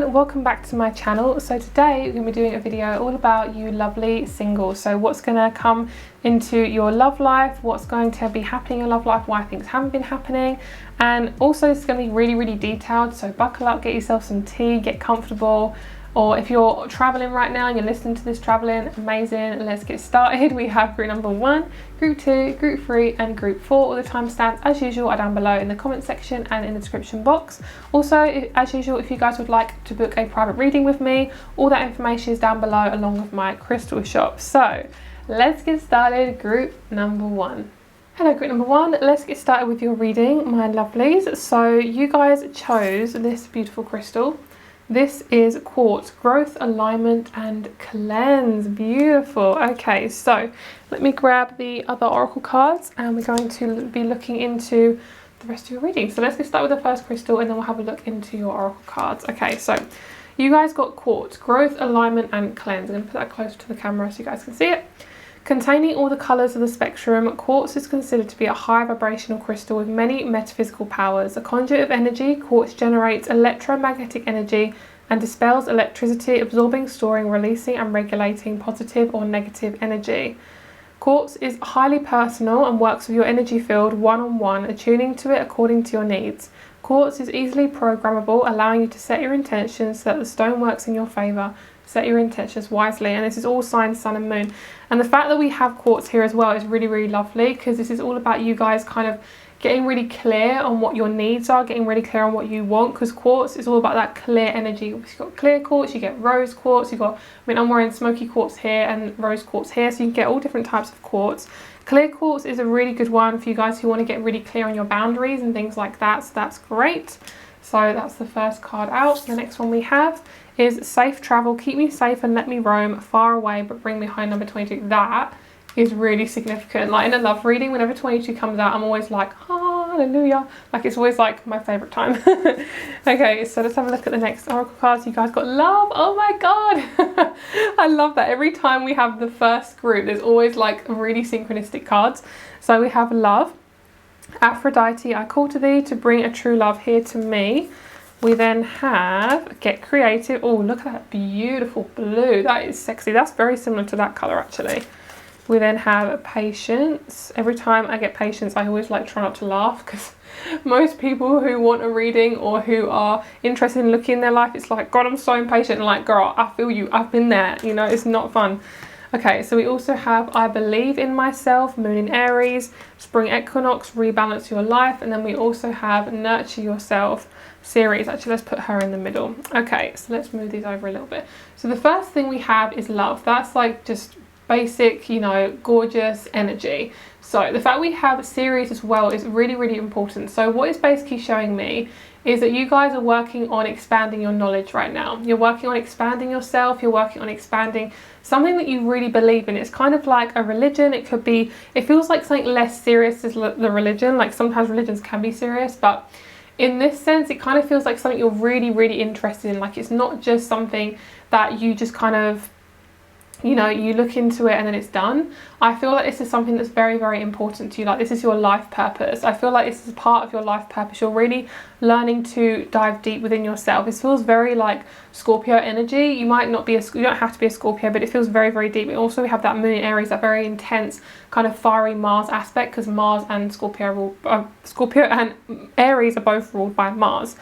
everyone, welcome back to my channel. So today we're going to be doing a video all about you lovely singles. So what's going to come into your love life, what's going to be happening in your love life, why things haven't been happening, and also it's going to be really detailed, so buckle up, get yourself some tea, get comfortable. Or if you're traveling right now and you're listening to this traveling, amazing, let's get started. We have group number 1, group 2, group 3 and group 4. All the timestamps as usual are down below in the comment section and in the description box. Also, as usual, if you guys would like to book a private reading with me, all that information is down below along with my crystal shop. So let's get started. Group number 1. Hello group number 1, let's get started with your reading, my lovelies. So you guys chose this beautiful crystal. This is quartz, growth, alignment and cleanse. Beautiful. Okay, so let me grab the other oracle cards and we're going to be looking into the rest of your reading. So let's get started with the first crystal and then we'll have a look into your oracle cards. Okay, so you guys got quartz, growth, alignment and cleanse. I'm going to put that closer to the camera so you guys can see it. Containing all the colours of the spectrum, quartz is considered to be a high vibrational crystal with many metaphysical powers. A conduit of energy, quartz generates electromagnetic energy and dispels electricity, absorbing, storing, releasing and regulating positive or negative energy. Quartz is highly personal and works with your energy field one-on-one, attuning to it according to your needs. Quartz is easily programmable, allowing you to set your intentions so that the stone works in your favour. Set your intentions wisely, and this is all signs sun and moon. And the fact that we have quartz here as well is really lovely, because this is all about you guys kind of getting really clear on what your needs are, getting really clear on what you want, because quartz is all about that clear energy. You've got clear quartz, you get rose quartz, you've got, I mean, I'm wearing smoky quartz here and rose quartz here, so you can get all different types of quartz. Clear quartz is a really good one for you guys who want to get really clear on your boundaries and things like that, so that's great. So that's the first card out. The next one we have is safe travel, keep me safe and let me roam far away but bring me home, number 22. That is really significant. Like in a love reading, whenever 22 comes out, I'm always like, hallelujah. Like it's always like my favorite time. Okay, so let's have a look at the next oracle cards. You guys got love. Oh my god. I love that. Every time we have the first group, there's always like really synchronistic cards. So we have love. Aphrodite, I call to thee to bring a true love here to me. We then have get creative. Oh, look at that beautiful blue. That is sexy. That's very similar to that color actually. We then have patience. Every time I get patience, I always like try not to laugh, because most people who want a reading or who are interested in looking in their life, it's like, God, I'm so impatient. And like, girl, I feel you. I've been there. You know, it's not fun. Okay, so we also have I believe in myself, moon in Aries, spring equinox, rebalance your life. And then we also have nurture yourself, Ceres. Actually, let's put her in the middle. Okay, so let's move these over a little bit. So the first thing we have is love. That's like just basic, you know, gorgeous energy. So the fact we have Ceres as well is really important. So what it's basically showing me is that you guys are working on expanding your knowledge right now. You're working on expanding yourself. You're working on expanding something that you really believe in. It's kind of like a religion. It could be, it feels like something less serious is the religion. Like sometimes religions can be serious, but in this sense, it kind of feels like something you're really interested in. Like it's not just something that you just kind of, you know, you look into it and then it's done. I feel like this is something that's very important to you. Like this is your life purpose. I feel like this is part of your life purpose. You're really learning to dive deep within yourself. This feels very like Scorpio energy. You might not be you don't have to be a Scorpio, but it feels very deep. And also we have that moon in Aries, that very intense kind of fiery Mars aspect, because Mars and Scorpio and Aries are both ruled by Mars.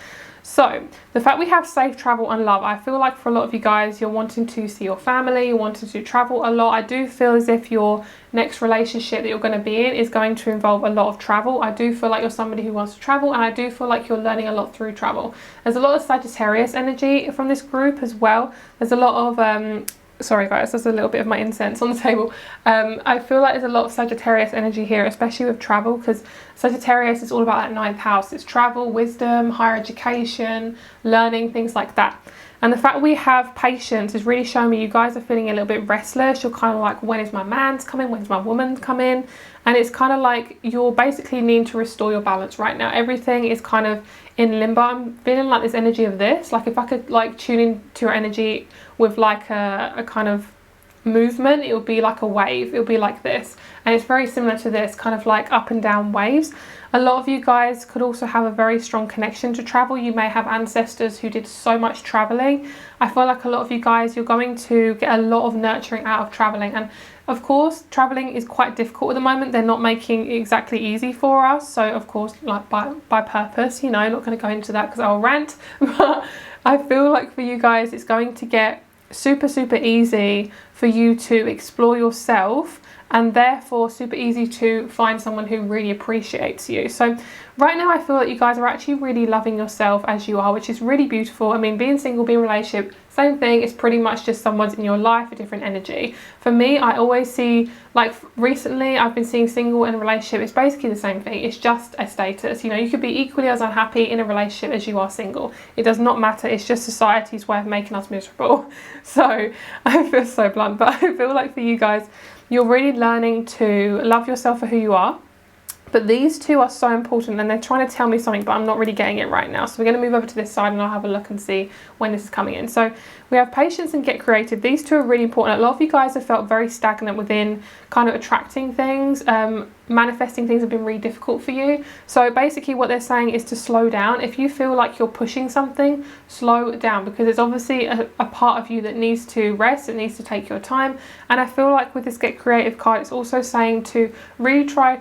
So the fact we have safe travel and love, I feel like for a lot of you guys, you're wanting to see your family, you're wanting to travel a lot. I do feel as if your next relationship that you're going to be in is going to involve a lot of travel. I do feel like you're somebody who wants to travel, and I do feel like you're learning a lot through travel. There's a lot of Sagittarius energy from this group as well. There's a lot of sorry guys, there's a little bit of my incense on the table. I feel like there's a lot of Sagittarius energy here, especially with travel, because Sagittarius is all about that 9th house. It's travel, wisdom, higher education, learning, things like that. And the fact we have patience is really showing me you guys are feeling a little bit restless. You're kind of like, when is my man's coming? When's my woman's coming? And it's kind of like you're basically needing to restore your balance right now. Everything is kind of in limbo. I'm feeling like this energy of this. Like if I could like tune into your energy with like a kind of movement, it will be like a wave. It'll be like this, and it's very similar to this, kind of like up and down waves. A lot of you guys could also have a very strong connection to travel. You may have ancestors who did so much traveling. I feel like a lot of you guys, you're going to get a lot of nurturing out of traveling. And of course, traveling is quite difficult at the moment. They're not making it exactly easy for us. So of course, like by purpose, you know, I'm not going to go into that because I'll rant. But I feel like for you guys, it's going to get super, super easy for you to explore yourself, and therefore super easy to find someone who really appreciates you. So right now I feel that you guys are actually really loving yourself as you are, which is really beautiful. I mean, being single, being in a relationship, same thing. It's pretty much just someone's in your life, a different energy. For me, I always see, like recently I've been seeing single and relationship, it's basically the same thing. It's just a status. You know, you could be equally as unhappy in a relationship as you are single. It does not matter. It's just society's way of making us miserable. So I feel so blunt, but I feel like for you guys, you're really learning to love yourself for who you are. But these two are so important, and they're trying to tell me something, but I'm not really getting it right now. So we're going to move over to this side and I'll have a look and see when this is coming in. So we have patience and get creative. These two are really important. A lot of you guys have felt very stagnant within kind of attracting things. Manifesting things have been really difficult for you. So basically what they're saying is to slow down. If you feel like you're pushing something, slow down, because it's obviously a part of you that needs to rest. It needs to take your time. And I feel like with this get creative card, it's also saying to really try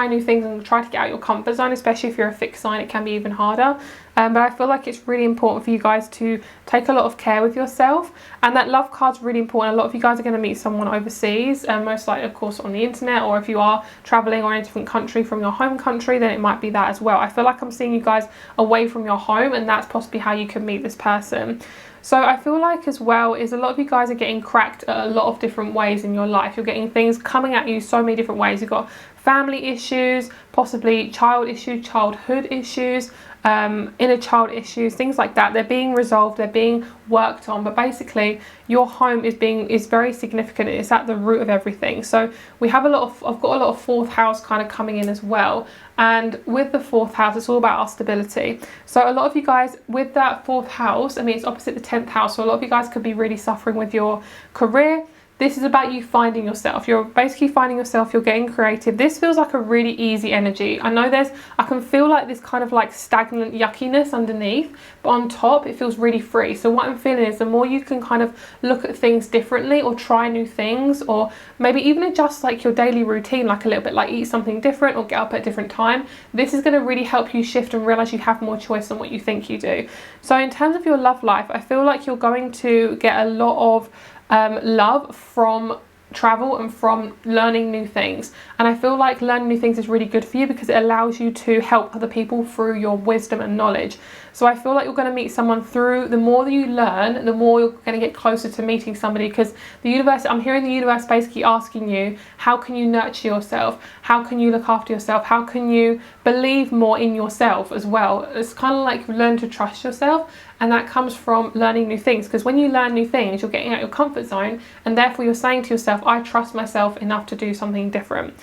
new things and try to get out your comfort zone, especially if you're a fixed sign. It can be even harder. But I feel like it's really important for you guys to take a lot of care with yourself. And that love card's really important. A lot of you guys are going to meet someone overseas, most likely, of course, on the internet, or if you are traveling or in a different country from your home country, then it might be that as well. I feel like I'm seeing you guys away from your home, and that's possibly how you can meet this person. So I feel like as well is a lot of you guys are getting cracked a lot of different ways in your life. You're getting things coming at you so many different ways. You've got family issues, possibly child issues, childhood issues, inner child issues, things like that. They're being resolved, they're being worked on, but basically your home is very significant. It's at the root of everything. So we have I've got a lot of fourth house kind of coming in as well. And with the fourth house, it's all about our stability. So a lot of you guys with that fourth house, I mean, it's opposite the 10th house. So a lot of you guys could be really suffering with your career. This is about you finding yourself. You're basically finding yourself. You're getting creative. This feels like a really easy energy. I know I can feel like this kind of like stagnant yuckiness underneath, but on top it feels really free. So what I'm feeling is the more you can kind of look at things differently, or try new things, or maybe even adjust like your daily routine, like a little bit, like eat something different or get up at a different time. This is going to really help you shift and realize you have more choice than what you think you do. So in terms of your love life, I feel like you're going to get a lot of love from travel and from learning new things. And I feel like learning new things is really good for you because it allows you to help other people through your wisdom and knowledge. So I feel like you're going to meet someone through, the more that you learn, the more you're going to get closer to meeting somebody, because the universe, I'm hearing the universe basically asking you, how can you nurture yourself? How can you look after yourself? How can you believe more in yourself as well? It's kind of like learn to trust yourself. And that comes from learning new things, because when you learn new things, you're getting out your comfort zone, and therefore you're saying to yourself, I trust myself enough to do something different.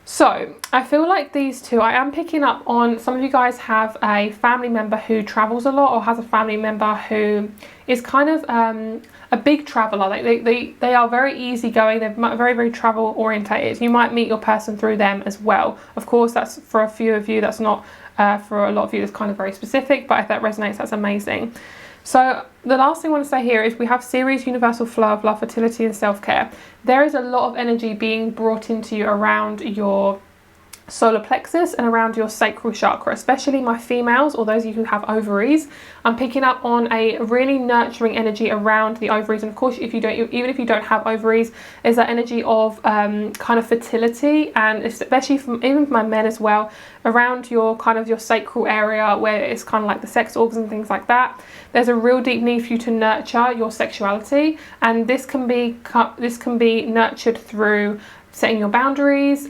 So I feel like these two, I am picking up on, some of you guys have a family member who travels a lot, or has a family member who is kind of a big traveler. They are very easygoing. They're very, very travel orientated. You might meet your person through them as well. Of course, that's for a few of you. That's not for a lot of you. That's kind of very specific. But if that resonates, that's amazing. So the last thing I want to say here is we have Ceres, universal flow of love, fertility and self-care. There is a lot of energy being brought into you around your solar plexus and around your sacral chakra, especially my females, or those of you who have ovaries. I'm picking up on a really nurturing energy around the ovaries, and of course if you don't, even if you don't have ovaries, is that energy of kind of fertility, and especially even for my men as well, around your kind of your sacral area, where it's kind of like the sex organs and things like that. There's a real deep need for you to nurture your sexuality, and this can be nurtured through setting your boundaries,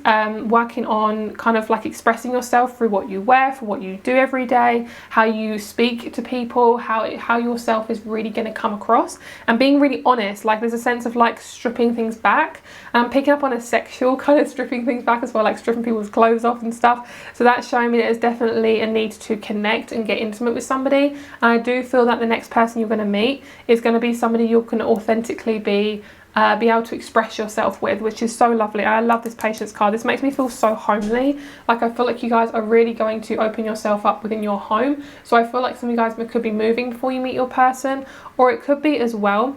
working on kind of like expressing yourself through what you wear, for what you do every day, how you speak to people, how yourself is really going to come across, and being really honest. Like there's a sense of like stripping things back, picking up on a sexual kind of stripping things back as well, like stripping people's clothes off and stuff. So that's showing me that there's definitely a need to connect and get intimate with somebody. And I do feel that the next person you're going to meet is going to be somebody you're going to authentically be able to express yourself with, which is so lovely. I love this patience card. This makes me feel so homely. Like I feel like you guys are really going to open yourself up within your home. So I feel like some of you guys could be moving before you meet your person, or it could be as well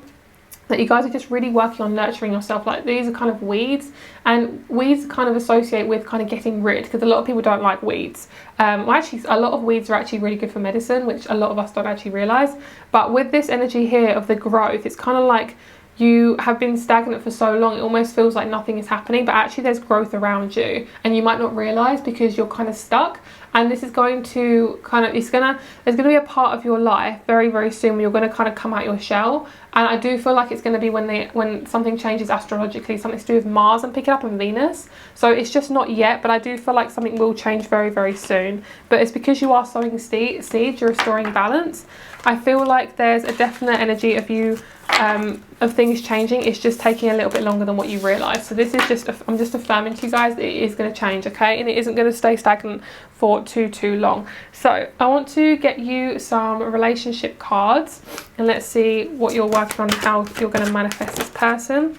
that you guys are just really working on nurturing yourself. Like these are kind of weeds, and weeds kind of associate with kind of getting rid, because a lot of people don't like weeds. Well, actually a lot of weeds are actually really good for medicine, which a lot of us don't actually realize. But with this energy here of the growth, it's kind of like you have been stagnant for so long, it almost feels like nothing is happening, but actually there's growth around you and you might not realize because you're kind of stuck. And this is going to kind of, there's going to be a part of your life very, very soon where you're going to kind of come out your shell. And I do feel like it's going to be when something changes astrologically, something to do with Mars. I'm picking up on Venus. So it's just not yet, but I do feel like something will change very, very soon. But it's because you are sowing seeds, you're restoring balance. I feel like there's a definite energy of you, of things changing. It's just taking a little bit longer than what you realise. So this is just, I'm just affirming to you guys that it is going to change, okay? And it isn't going to stay stagnant for too long. So I want to get you some relationship cards and let's see what you're working on, how you're going to manifest this person.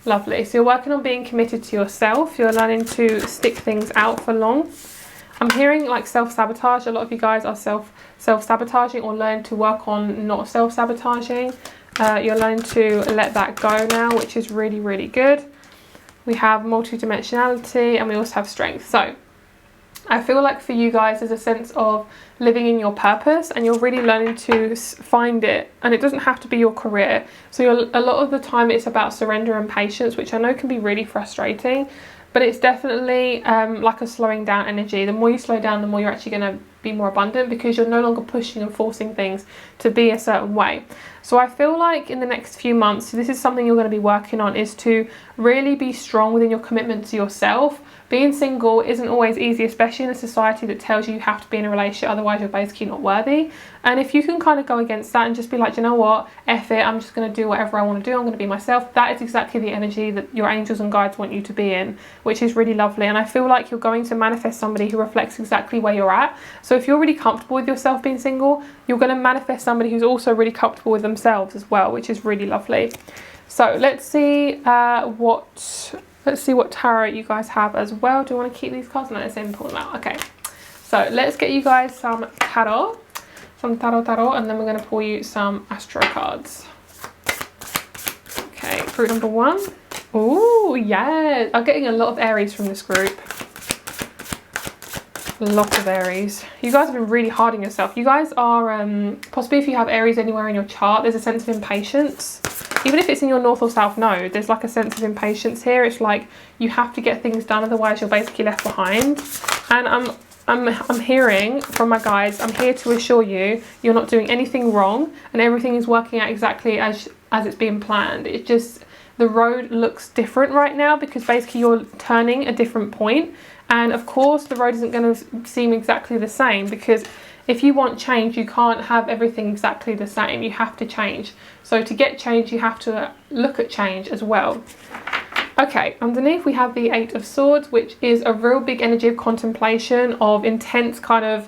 Lovely. So you're working on being committed to yourself. You're learning to stick things out for long. I'm hearing like self-sabotage. A lot of you guys are self-sabotaging or learn to work on not self-sabotaging. You're learning to let that go now, which is really, really good. We have multidimensionality and we also have strength. So I feel like for you guys there's a sense of living in your purpose and you're really learning to find it, and it doesn't have to be your career. So a lot of the time it's about surrender and patience, which I know can be really frustrating, but it's definitely like a slowing down energy. The more you slow down, the more you're actually going to be more abundant, because you're no longer pushing and forcing things to be a certain way. So I feel like in the next few months, this is something you're going to be working on, is to really be strong within your commitment to yourself. Being single isn't always easy, especially in a society that tells you have to be in a relationship, otherwise you're basically not worthy. And if you can kind of go against that and just be like, you know what, F it, I'm just going to do whatever I want to do, I'm going to be myself. That is exactly the energy that your angels and guides want you to be in, which is really lovely. And I feel like you're going to manifest somebody who reflects exactly where you're at. So if you're really comfortable with yourself being single, you're going to manifest somebody who's also really comfortable with themselves as well, which is really lovely. So let's see what tarot you guys have as well. Do you want to keep these cards? No, let's pull them out. Okay, so let's get you guys some tarot, and then we're going to pull you some astro cards. Okay, group number one. Oh yeah, I'm getting a lot of Aries from this group. A lot of Aries. You guys have been really hard on yourself. You guys are possibly, if you have Aries anywhere in your chart, there's a sense of impatience. Even if it's in your north or south node, there's like a sense of impatience here. It's like you have to get things done, otherwise you're basically left behind. And I'm hearing from my guides, I'm here to assure you you're not doing anything wrong and everything is working out exactly as it's being planned. It just, the road looks different right now because basically you're turning a different point. And of course the road isn't going to seem exactly the same, because if you want change, you can't have everything exactly the same. You have to change. So to get change, you have to look at change as well. Okay, underneath we have the 8 of Swords, which is a real big energy of contemplation, of intense kind of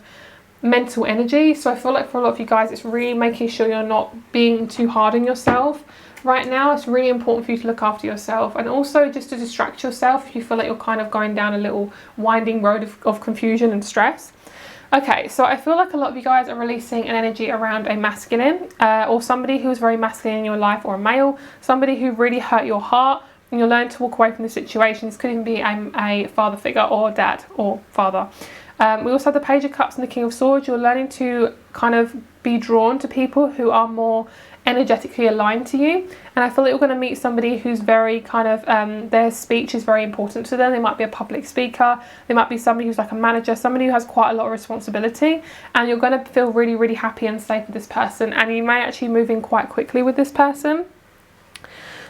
mental energy. So I feel like for a lot of you guys, it's really making sure you're not being too hard on yourself. Right now, it's really important for you to look after yourself, and also just to distract yourself if you feel like you're kind of going down a little winding road of confusion and stress. Okay, so I feel like a lot of you guys are releasing an energy around a masculine or somebody who's very masculine in your life, or a male, somebody who really hurt your heart, and you'll learn to walk away from the situation. This could even be a father figure or dad or father. We also have the Page of Cups and the King of Swords. You're learning to kind of be drawn to people who are more energetically aligned to you, and I feel like you're going to meet somebody who's very kind of their speech is very important to them. They might be a public speaker, they might be somebody who's like a manager, somebody who has quite a lot of responsibility, and you're going to feel really, really happy and safe with this person, and you may actually move in quite quickly with this person.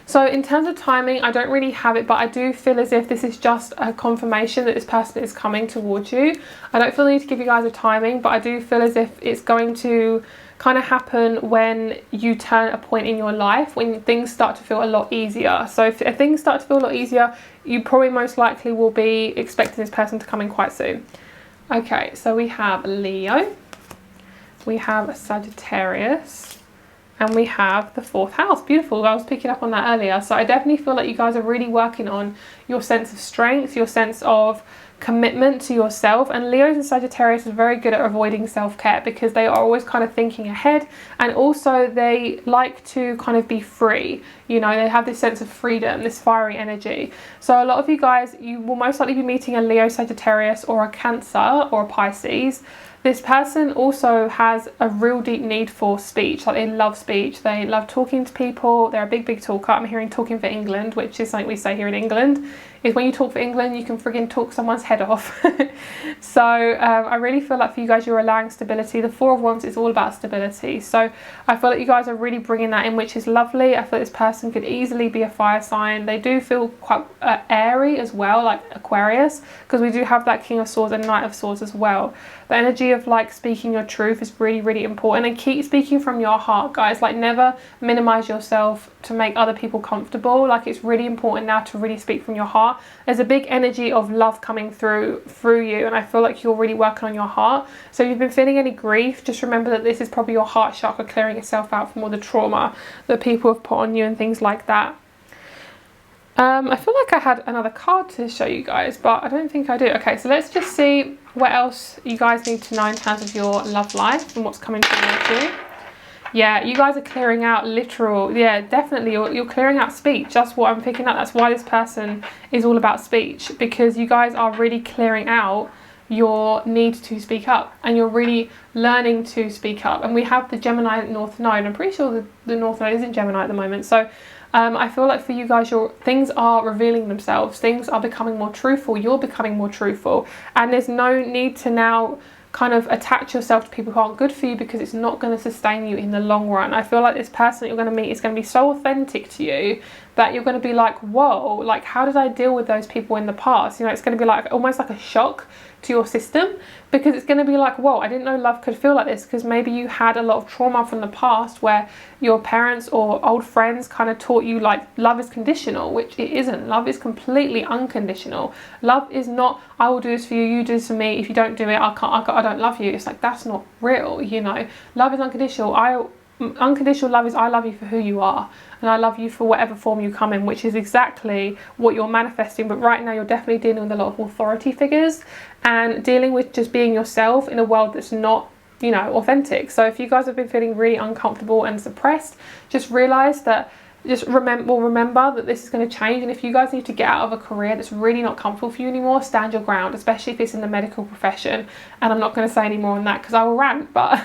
So in terms of timing, I don't really have it, but I do feel as if this is just a confirmation that this person is coming towards you. I don't feel the need to give you guys a timing, but I do feel as if it's going to kind of happen when you turn a point in your life, when things start to feel a lot easier. So if things start to feel a lot easier, you probably most likely will be expecting this person to come in quite soon. Okay, so we have Leo, we have a Sagittarius, and we have the 4th house. Beautiful. I was picking up on that earlier. So I definitely feel like you guys are really working on your sense of strength, your sense of commitment to yourself. And Leos and Sagittarius are very good at avoiding self-care because they are always kind of thinking ahead, and also they like to kind of be free. You know, they have this sense of freedom, this fiery energy. So a lot of you guys, you will most likely be meeting a Leo, Sagittarius, or a Cancer or a Pisces. This person also has a real deep need for speech. Like, they love speech, they love talking to people, they're a big talker. I'm hearing talking for England, which is something we say here in England, is when you talk for England, you can friggin' talk someone's head off. So I really feel like for you guys, you're allowing stability. The 4 of Wands is all about stability. So I feel like you guys are really bringing that in, which is lovely. I feel like this person could easily be a fire sign. They do feel quite airy as well, like Aquarius, because we do have that King of Swords and Knight of Swords as well. The energy of like speaking your truth is really important, and keep speaking from your heart, guys. Like, never minimize yourself to make other people comfortable. Like, it's really important now to really speak from your heart. There's a big energy of love coming through you, and I feel like you're really working on your heart. So if you've been feeling any grief, just remember that this is probably your heart chakra clearing itself out from all the trauma that people have put on you and things like that. I feel like I had another card to show you guys, but I don't think I do. Okay, so let's just see what else you guys need to know in terms of your love life and what's coming towards you. Yeah, you guys are clearing out literal, yeah, definitely, you're clearing out speech. That's what I'm picking up. That's why this person is all about speech, because you guys are really clearing out your need to speak up, and you're really learning to speak up. And we have the Gemini North Node. I'm pretty sure the North Node is in Gemini at the moment. So I feel like for you guys, things are revealing themselves. Things are becoming more truthful. You're becoming more truthful. And there's no need to now kind of attach yourself to people who aren't good for you, because it's not going to sustain you in the long run. I feel like this person that you're going to meet is going to be so authentic to you that you're going to be like, whoa, like, how did I deal with those people in the past? You know, it's going to be like almost like a shock to your system, because it's going to be like, whoa, I didn't know love could feel like this, because maybe you had a lot of trauma from the past where your parents or old friends kind of taught you like love is conditional, which it isn't. Love is completely unconditional. Love is not, I will do this for you, you do this for me, if you don't do it, I don't love you. It's like, that's not real, you know. Love is unconditional. Unconditional love is I love you for who you are, and I love you for whatever form you come in, which is exactly what you're manifesting. But right now you're definitely dealing with a lot of authority figures and dealing with just being yourself in a world that's not, you know, authentic. So if you guys have been feeling really uncomfortable and suppressed, just realize that, remember that this is going to change. And if you guys need to get out of a career that's really not comfortable for you anymore, stand your ground, especially if it's in the medical profession. And I'm not going to say any more on that because I will rant, but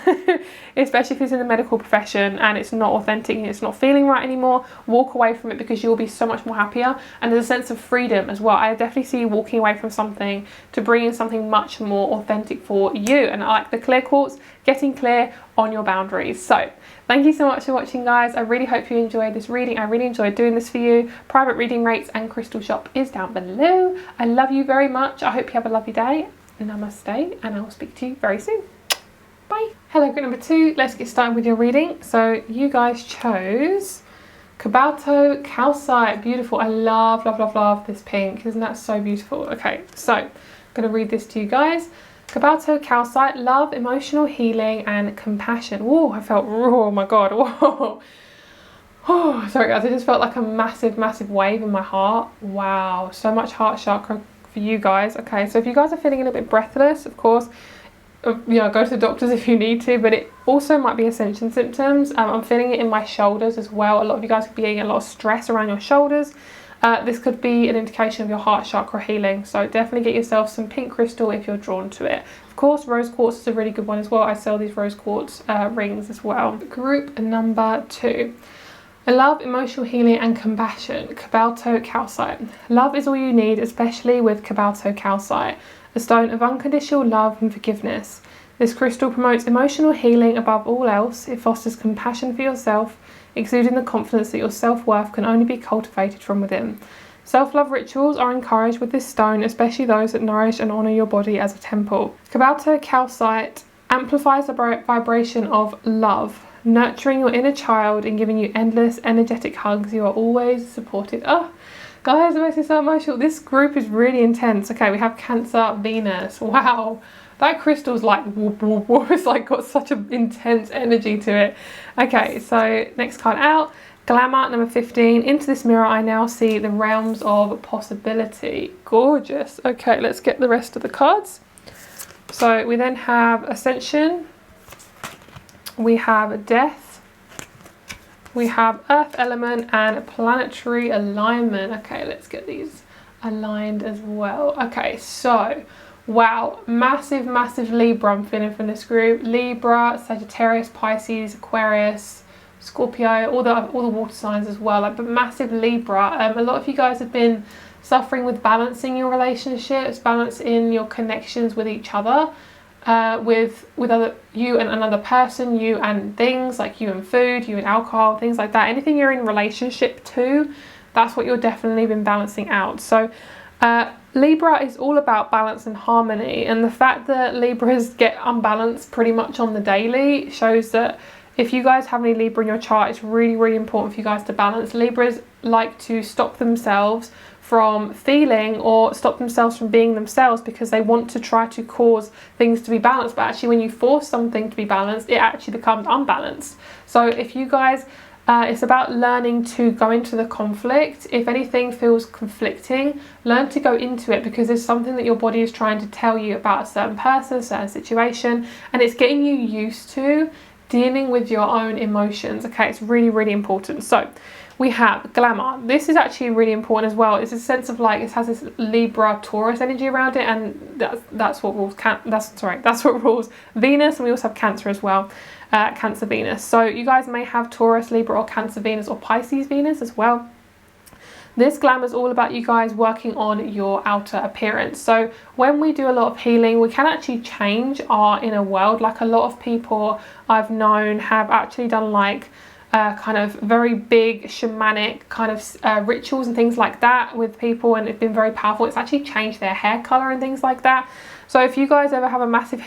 especially if it's in the medical profession and it's not authentic and it's not feeling right anymore, walk away from it, because you'll be so much more happier. And there's a sense of freedom as well. I definitely see you walking away from something to bring in something much more authentic for you. And I like the clear quartz, getting clear on your boundaries. So thank you so much for watching, guys. I really hope you enjoyed this reading. I really enjoyed doing this for you. Private reading rates and crystal shop is down below. I love you very much. I hope you have a lovely day. Namaste, and I will speak to you very soon. Bye. Hello, group number 2. Let's get started with your reading. So you guys chose Cobalto Calcite. Beautiful. I love this pink. Isn't that so beautiful? Okay, so I'm going to read this to you guys. Cobalto Calcite, love, emotional healing and compassion. Whoa, I felt, oh my god, whoa. Oh, sorry guys, I just felt like a massive wave in my heart. Wow, so much heart chakra for you guys. Okay, so if you guys are feeling a little bit breathless, of course, you know, go to the doctors if you need to, but it also might be ascension symptoms. I'm feeling it in my shoulders as well. A lot of you guys could be getting a lot of stress around your shoulders. This could be an indication of your heart chakra healing, so definitely get yourself some pink crystal if you're drawn to it. Of course, rose quartz is a really good one as well. I sell these rose quartz rings as well. Group number 2. I love, emotional healing and compassion. Cobalto Calcite. Love is all you need, especially with Cobalto Calcite, a stone of unconditional love and forgiveness. This crystal promotes emotional healing above all else. It fosters compassion for yourself, exuding the confidence that your self-worth can only be cultivated from within. Self-love rituals are encouraged with this stone, especially those that nourish and honour your body as a temple. Cobalto calcite amplifies the vibration of love, nurturing your inner child and giving you endless energetic hugs. You are always supported. Oh, guys, it makes me so emotional. This group is really intense. Okay, we have Cancer, Venus. Wow, that crystal's like whoop, whoop, whoop. It's like got such an intense energy to it. Okay, so next card out. Glamour, number 15. Into this mirror, I now see the realms of possibility. Gorgeous. Okay, let's get the rest of the cards. So we then have Ascension. We have Death. We have Earth Element and Planetary Alignment. Okay, let's get these aligned as well. Okay, so wow, massive, massive Libra I'm feeling from this group. Libra, Sagittarius, Pisces, Aquarius, Scorpio, all the water signs as well, like, but massive Libra. A lot of you guys have been suffering with balancing your relationships, balancing your connections with each other, with other, you and another person, you and things, like you and food, you and alcohol, things like that. Anything you're in relationship to, that's what you're definitely been balancing out. So Libra is all about balance and harmony, and the fact that Libras get unbalanced pretty much on the daily shows that if you guys have any Libra in your chart, it's really, really important for you guys to balance. Libras like to stop themselves from feeling or stop themselves from being themselves because they want to try to cause things to be balanced. But actually, when you force something to be balanced, it actually becomes unbalanced. So if you guys, it's about learning to go into the conflict. If anything feels conflicting, learn to go into it, because there's something that your body is trying to tell you about a certain person, a certain situation, and it's getting you used to dealing with your own emotions. Okay, it's really, really important. So we have Glamour. This is actually really important as well. It's a sense of like, it has this Libra Taurus energy around it, and that's what rules that's what rules Venus, and we also have Cancer as well. Cancer Venus. So you guys may have Taurus, Libra, or Cancer Venus, or Pisces Venus as well. This Glamour is all about you guys working on your outer appearance. So when we do a lot of healing, we can actually change our inner world. Like, a lot of people I've known have actually done like kind of very big shamanic kind of rituals and things like that with people, and it's been very powerful. It's actually changed their hair color and things like that. So if you guys ever have a massive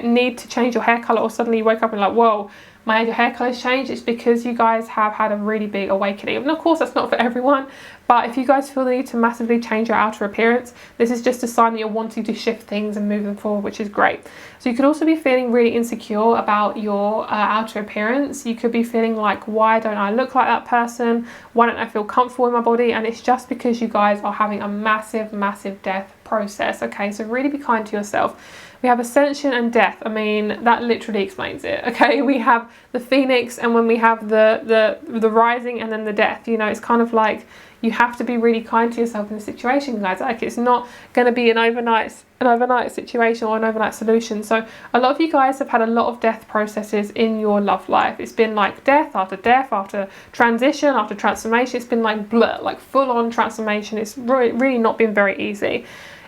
need to change your hair color, or suddenly you wake up and like, whoa, my hair color's changed, it's because you guys have had a really big awakening. And of course, that's not for everyone, but if you guys feel the need to massively change your outer appearance, this is just a sign that you're wanting to shift things and move them forward, which is great. So you could also be feeling really insecure about your outer appearance. You could be feeling like, why don't I look like that person? Why don't I feel comfortable in my body? And it's just because you guys are having a massive, massive death process. Okay, so really be kind to yourself. We have Ascension and Death. I mean, that literally explains it. Okay, we have the Phoenix, and when we have the rising and then the death, you know, it's kind of like you have to be really kind to yourself in the situation, guys. Like, it's not going to be an overnight situation or an overnight solution. So a lot of you guys have had a lot of death processes in your love life. It's been like death after transition, after transformation. It's been like blur, like full on transformation. It's really not been very easy.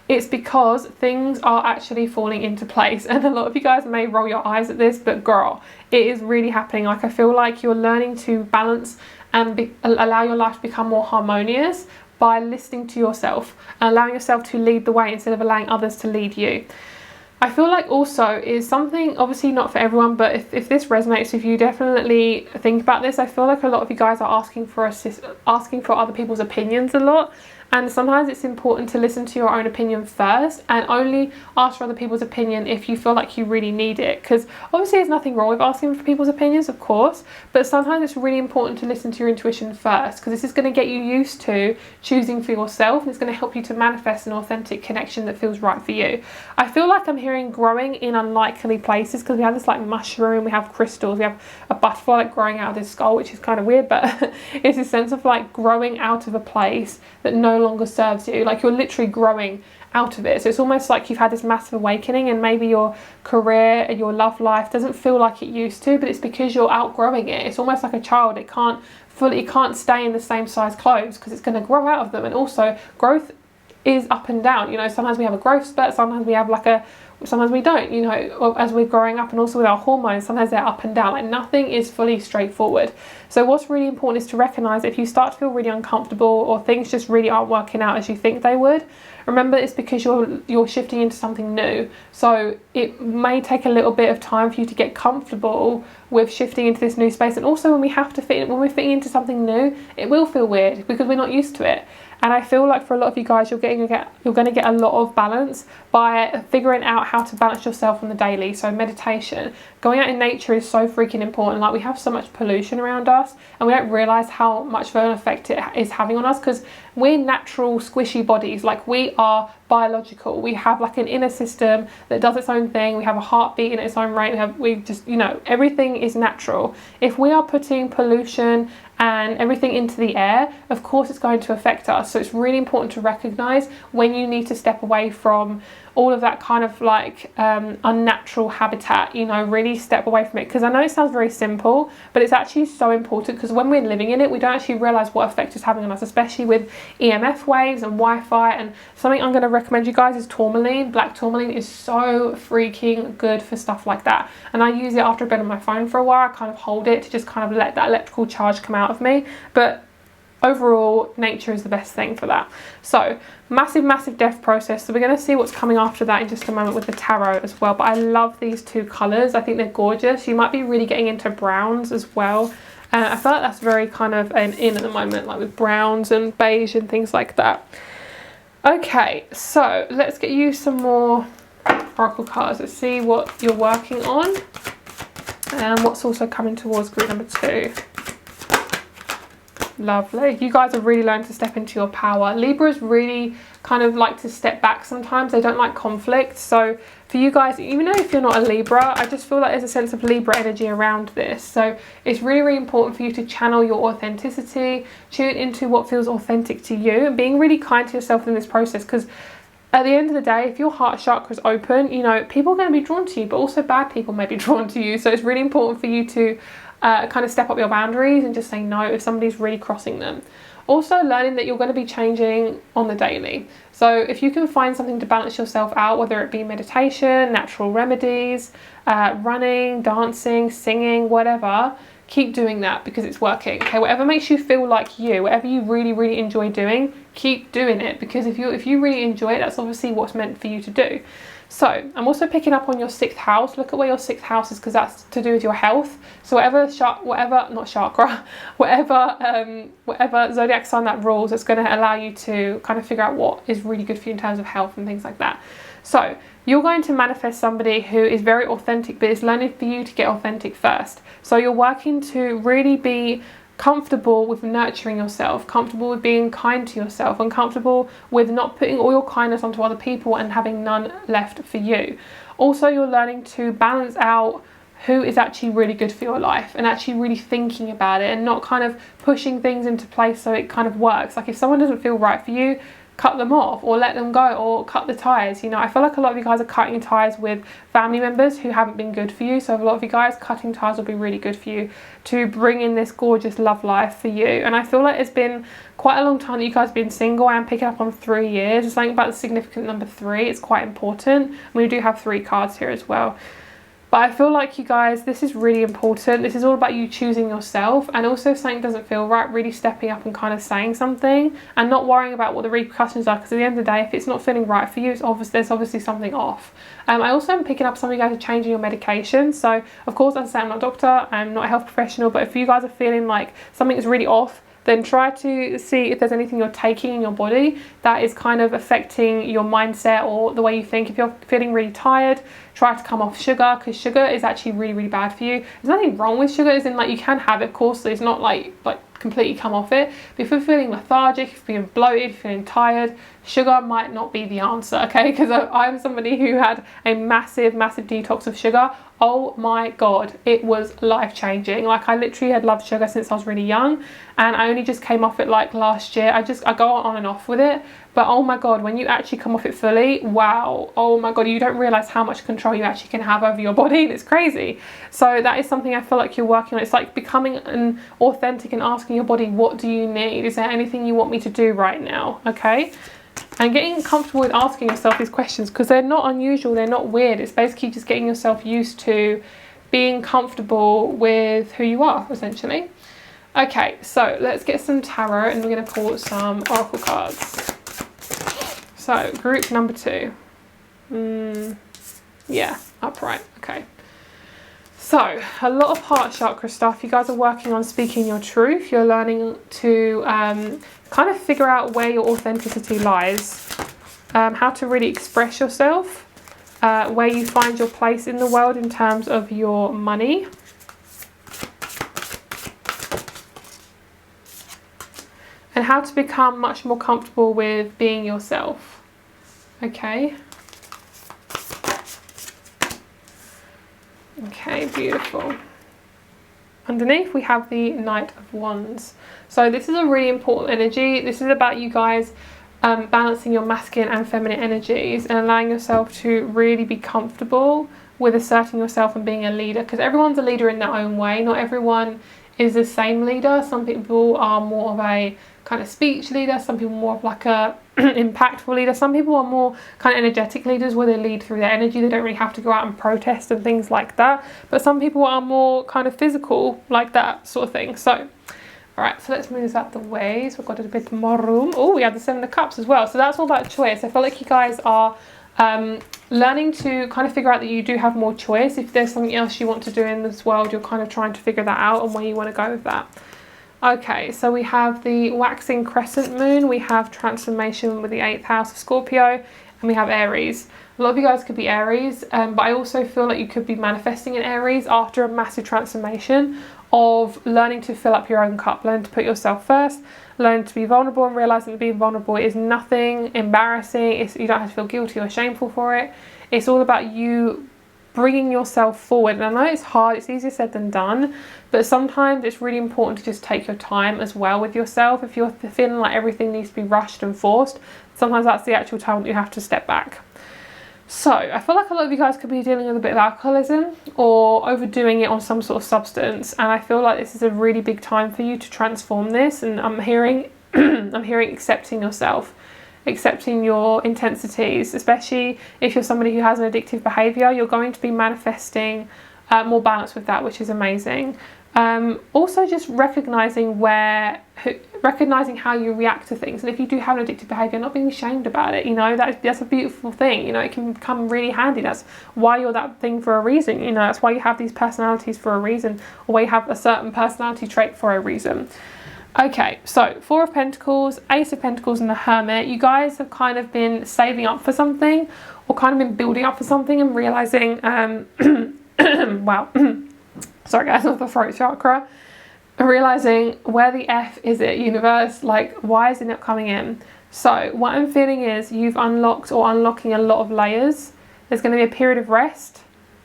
It's because things are actually falling into place, and a lot of you guys may roll your eyes at this, but girl, it is really happening. Like, I feel like you're learning to balance and allow your life to become more harmonious by listening to yourself and allowing yourself to lead the way instead of allowing others to lead you. I feel like also is something, obviously not for everyone, but if this resonates with you, definitely think about this. I feel like a lot of you guys are asking for other people's opinions a lot. And sometimes it's important to listen to your own opinion first, and only ask for other people's opinion if you feel like you really need it. Because obviously there's nothing wrong with asking for people's opinions, of course, but sometimes it's really important to listen to your intuition first, because this is going to get you used to choosing for yourself, and it's going to help you to manifest an authentic connection that feels right for you. I feel like I'm hearing growing in unlikely places, because we have this like mushroom, we have crystals, we have a butterfly like growing out of this skull, which is kind of weird, but it's a sense of like growing out of a place that no longer serves you. Like, you're literally growing out of it. So it's almost like you've had this massive awakening, and maybe your career and your love life doesn't feel like it used to, but it's because you're outgrowing it. It's almost like a child. It can't stay in the same size clothes because it's going to grow out of them. And also, growth is up and down. You know, sometimes we have a growth spurt, sometimes we have sometimes we don't, you know, as we're growing up, and also with our hormones, sometimes they're up and down. Like, nothing is fully straightforward. So what's really important is to recognize if you start to feel really uncomfortable or things just really aren't working out as you think they would, remember it's because you're shifting into something new. So it may take a little bit of time for you to get comfortable with shifting into this new space. And also when we're fitting into something new, it will feel weird because we're not used to it. And I feel like for a lot of you guys, you're going to get a lot of balance by figuring out how to balance yourself on the daily. So meditation, going out in nature is so freaking important. Like, we have so much pollution around us and we don't realize how much of an effect it is having on us, because we're natural squishy bodies. Like, we are biological. We have like an inner system that does its own thing. We have a heartbeat in its own rate. Everything is natural. If we are putting pollution and everything into the air, of course it's going to affect us. So it's really important to recognize when you need to step away from all of that kind of like unnatural habitat, really step away from it. Because I know it sounds very simple, but it's actually so important, because when we're living in it, we don't actually realize what effect it's having on us, especially with EMF waves and Wi-Fi. And something I'm going to recommend you guys is tourmaline. Black tourmaline is so freaking good for stuff like that. And I use it after I've been on my phone for a while. I kind of hold it to just kind of let that electrical charge come out of me. But overall, nature is the best thing for that. So massive death process. So we're going to see what's coming after that in just a moment with the tarot as well. But I love these two colors. I think they're gorgeous. You might be really getting into browns as well. I feel like that's very kind of in at the moment, like with browns and beige and things like that. Okay, so let's get you some more oracle cards. Let's see what you're working on and what's also coming towards group number 2. Lovely. You guys have really learned to step into your power. Libras really kind of like to step back sometimes. They don't like conflict. So for you guys, even though if you're not a Libra, I just feel like there's a sense of Libra energy around this. So it's really important for you to channel your authenticity, tune into what feels authentic to you, and being really kind to yourself in this process. Because at the end of the day, if your heart chakra is open, people are going to be drawn to you, but also bad people may be drawn to you. So it's really important for you to kind of step up your boundaries and just say no if somebody's really crossing them. Also learning that you're going to be changing on the daily. So if you can find something to balance yourself out, whether it be meditation, natural remedies, running, dancing, singing, whatever, keep doing that because it's working. Okay, whatever makes you feel like you, whatever you really enjoy doing, keep doing it, because if you really enjoy it, that's obviously what's meant for you to do. So I'm also picking up on your 6th house. Look at where your 6th house is, because that's to do with your health. So whatever zodiac sign that rules, it's going to allow you to kind of figure out what is really good for you in terms of health and things like that. So you're going to manifest somebody who is very authentic, but it's learning for you to get authentic first. So you're working to really be comfortable with nurturing yourself, comfortable with being kind to yourself, and comfortable with not putting all your kindness onto other people and having none left for you. Also, you're learning to balance out who is actually really good for your life and actually really thinking about it and not kind of pushing things into place so it kind of works. Like if someone doesn't feel right for you, cut them off or let them go or cut the ties. I feel like a lot of you guys are cutting ties with family members who haven't been good for you. So a lot of you guys, cutting ties will be really good for you to bring in this gorgeous love life for you. And I feel like it's been quite a long time that you guys have been single. I am picking up on 3 years. There's something about the significant number 3. It's quite important. We do have 3 cards here as well. But I feel like you guys, this is really important. This is all about you choosing yourself, and also if something doesn't feel right, really stepping up and kind of saying something and not worrying about what the repercussions are, because at the end of the day, if it's not feeling right for you, there's obviously something off. I also am picking up some of you guys are changing your medication. So of course, as I say, I'm not a doctor, I'm not a health professional, but if you guys are feeling like something is really off, then try to see if there's anything you're taking in your body that is kind of affecting your mindset or the way you think. If you're feeling really tired, try to come off sugar, because sugar is actually really bad for you. There's nothing wrong with sugar, as in like you can have it, of course, so it's not like completely come off it. But if you're feeling lethargic, if you're feeling bloated, feeling tired, sugar might not be the answer, okay? Because I'm somebody who had a massive detox of sugar. Oh my god, it was life-changing. Like I literally had loved sugar since I was really young, and I only just came off it like last year. I go on and off with it, but oh my god, when you actually come off it fully, wow, oh my god, you don't realize how much control you actually can have over your body, and it's crazy. So that is something I feel like you're working on. It's like becoming an authentic and asking your body, what do you need? Is there anything you want me to do right now? Okay. And getting comfortable with asking yourself these questions, because they're not unusual, they're not weird. It's basically just getting yourself used to being comfortable with who you are, essentially. Okay, so let's get some tarot and we're going to pull some oracle cards. So group number 2. Yeah, upright. Okay. So a lot of heart chakra stuff. You guys are working on speaking your truth. You're learning to kind of figure out where your authenticity lies, how to really express yourself, where you find your place in the world in terms of your money. And how to become much more comfortable with being yourself. Okay. Okay, beautiful. Underneath we have the Knight of Wands. So this is a really important energy. This is about you guys balancing your masculine and feminine energies and allowing yourself to really be comfortable with asserting yourself and being a leader, because everyone's a leader in their own way. Not everyone is the same leader. Some people are more of a kind of speech leader, some people more of like a impactful leader, some people are more kind of energetic leaders where they lead through their energy. They don't really have to go out and protest and things like that, but some people are more kind of physical, like that sort of thing. So alright, so let's move this out the way. So we've got a bit more room. Oh, we have the 7 of Cups as well, so that's all about choice. I feel like you guys are learning to kind of figure out that you do have more choice. If there's something else you want to do in this world, you're kind of trying to figure that out and where you want to go with that. Okay, so we have the waxing crescent moon, we have transformation with the 8th house of Scorpio, and we have Aries. A lot of you guys could be Aries, but I also feel like you could be manifesting in Aries after a massive transformation of learning to fill up your own cup, learn to put yourself first, learn to be vulnerable and realising that being vulnerable is nothing embarrassing. You don't have to feel guilty or shameful for it. It's all about you bringing yourself forward. And I know it's hard, it's easier said than done, but sometimes it's really important to just take your time as well with yourself. If you're feeling like everything needs to be rushed and forced, sometimes that's the actual time that you have to step back. So I feel like a lot of you guys could be dealing with a bit of alcoholism or overdoing it on some sort of substance, and I feel like this is a really big time for you to transform this. And I'm hearing I'm hearing accepting yourself, accepting your intensities, especially if you're somebody who has an addictive behavior. You're going to be manifesting more balance with that, which is amazing. Also just recognizing how you react to things, and if you do have an addictive behavior, not being ashamed about it. You know, that's a beautiful thing. You know, it can come really handy. That's why you're that thing for a reason. You know, that's why you have these personalities for a reason, or why you have a certain personality trait for a reason. Okay, so 4 of Pentacles, Ace of Pentacles and the Hermit. You guys have kind of been saving up for something, or kind of been building up for something and realizing wow sorry guys, with the throat chakra, realizing where the F is it, universe, like why is it not coming in? So what I'm feeling is you've unlocked or unlocking a lot of layers. There's going to be a period of rest,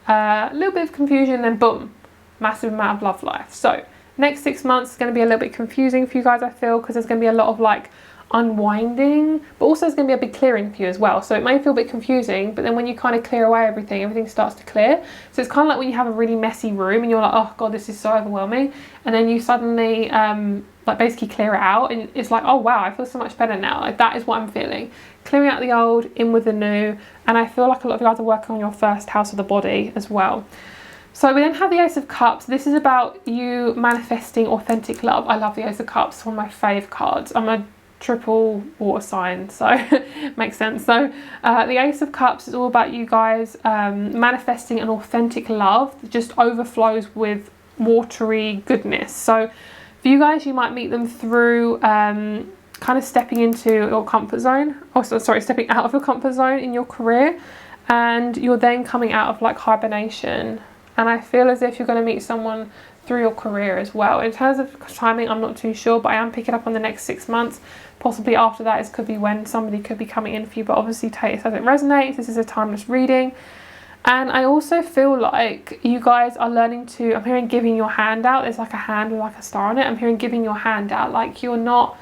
a little bit of confusion, then boom, massive amount of love life. So next 6 months is going to be a little bit confusing for you guys, I feel, because there's going to be a lot of like unwinding, but also there's going to be a big clearing for you as well. So it may feel a bit confusing, but then when you kind of clear away everything starts to clear. So it's kind of like when you have a really messy room and you're like, oh god, this is so overwhelming, and then you suddenly like basically clear it out and it's like, oh wow, I feel so much better now. Like that is what I'm feeling, clearing out the old, in with the new. And I feel like a lot of you guys are working on your first house of the body as well. So we then have the Ace of Cups. This is about you manifesting authentic love. I love the Ace of Cups, it's one of my fave cards. I'm a triple water sign, so makes sense. So the Ace of Cups is all about you guys manifesting an authentic love that just overflows with watery goodness. So for you guys, you might meet them through kind of stepping into your comfort zone, stepping out of your comfort zone in your career, and you're then coming out of like hibernation. And I feel as if you're going to meet someone through your career as well. In terms of timing, I'm not too sure, but I am picking up on the next 6 months. Possibly after that, it could be when somebody could be coming in for you, but obviously take it as it resonates. This is a timeless reading. And I also feel like you guys are learning to, I'm hearing giving your hand out. There's like a hand with like a star on it. I'm hearing giving your hand out, like you're not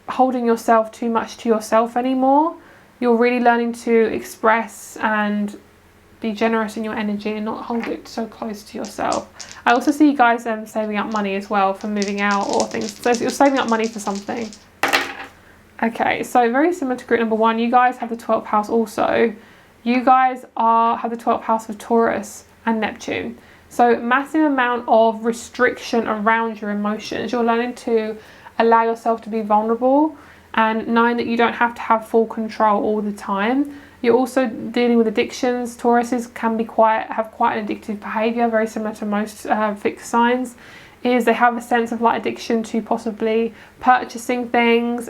holding yourself too much to yourself anymore. You're really learning to express and be generous in your energy and not hold it so close to yourself. I also see you guys saving up money as well for moving out or things. So you're saving up money for something. Okay, so very similar to group number 1, you guys have the 12th house also. You guys have the 12th house of Taurus and Neptune. So massive amount of restriction around your emotions. You're learning to allow yourself to be vulnerable and knowing that you don't have to have full control all the time. You're also dealing with addictions. Tauruses can be have quite an addictive behaviour, very similar to most fixed signs. Is they have a sense of like addiction to possibly purchasing things,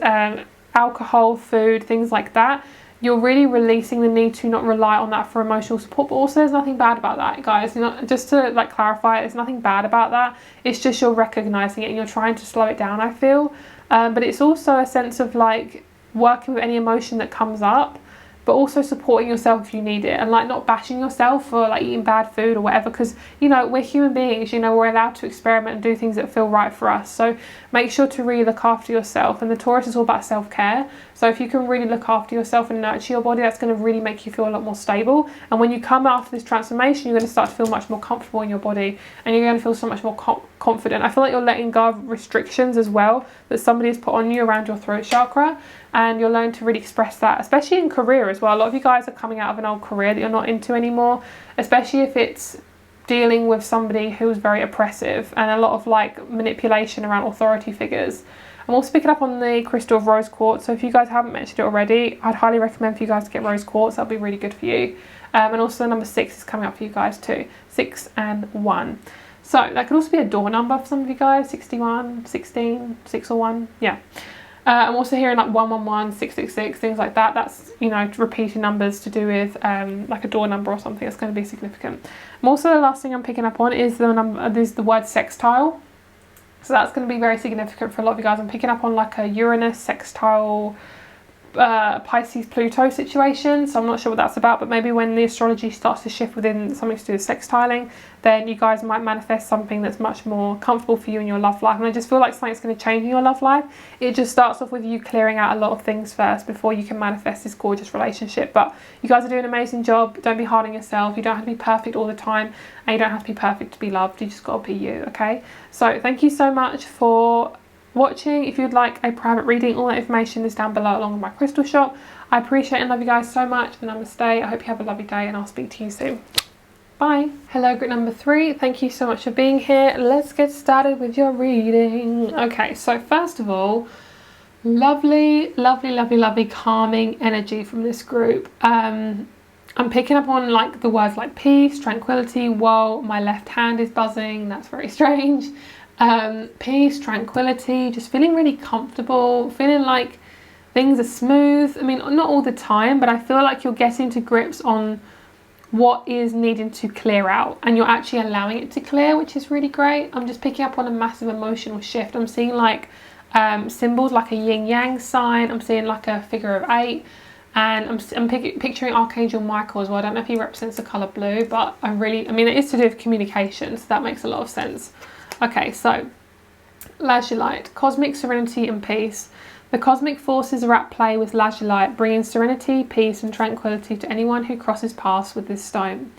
alcohol, food, things like that. You're really releasing the need to not rely on that for emotional support, but also there's nothing bad about that, guys. Just to like clarify, there's nothing bad about that. It's just you're recognizing it and you're trying to slow it down, I feel. But it's also a sense of like working with any emotion that comes up, but also supporting yourself if you need it, and like not bashing yourself for like eating bad food or whatever, because you know, we're human beings, you know, we're allowed to experiment and do things that feel right for us. So make sure to really look after yourself, and the Taurus is all about self-care. So if you can really look after yourself and nurture your body, that's going to really make you feel a lot more stable. And when you come after this transformation, you're going to start to feel much more comfortable in your body, and you're going to feel so much more confident. I feel like you're letting go of restrictions as well that somebody has put on you around your throat chakra, and you're learning to really express that, especially in career as well. A lot of you guys are coming out of an old career that you're not into anymore, especially if it's dealing with somebody who is very oppressive and a lot of like manipulation around authority figures. I'm also picking up on the crystal of rose quartz, so if you guys haven't mentioned it already, I'd highly recommend for you guys to get rose quartz. That'll be really good for you. And also number 6 is coming up for you guys too, 6 and 1. So that could also be a door number for some of you guys, 61, 16, 6 or 1, yeah. I'm also hearing like 111, 666, things like that. That's, you know, repeating numbers to do with like a door number or something. That's going to be significant. Also, the last thing I'm picking up on is the word sextile. So that's going to be very significant for a lot of you guys. I'm picking up on like a Uranus sextile Pisces Pluto situation, so I'm not sure what that's about, but maybe when the astrology starts to shift within something to do with sextiling, then you guys might manifest something that's much more comfortable for you in your love life. And I just feel like something's going to change in your love life. It just starts off with you clearing out a lot of things first before you can manifest this gorgeous relationship. But you guys are doing an amazing job. Don't be hard on yourself. You don't have to be perfect all the time, and you don't have to be perfect to be loved. You just got to be you, okay? So thank you so much for watching. If you'd like a private reading, all that information is down below along with my crystal shop. I appreciate and love you guys so much, and namaste. I hope you have a lovely day, and I'll speak to you soon. Bye. Hello, group number 3. Thank you so much for being here. Let's get started with your reading. Okay, so first of all, lovely, lovely, lovely, lovely calming energy from this group. I'm picking up on like the words like peace, tranquility. Whoa, my left hand is buzzing. That's very strange. Peace, tranquility, just feeling really comfortable, feeling like things are smooth. I mean, not all the time, but I feel like you're getting to grips on what is needing to clear out, and you're actually allowing it to clear, which is really great. I'm just picking up on a massive emotional shift. I'm seeing like symbols like a yin yang sign. I'm seeing like a figure of 8, and I'm picturing Archangel Michael as well. I don't know if he represents the colour blue, but I mean, it is to do with communication, so that makes a lot of sense. Okay, so Lazulite, cosmic serenity and peace. The cosmic forces are at play with Lazulite, bringing serenity, peace and tranquility to anyone who crosses paths with this stone.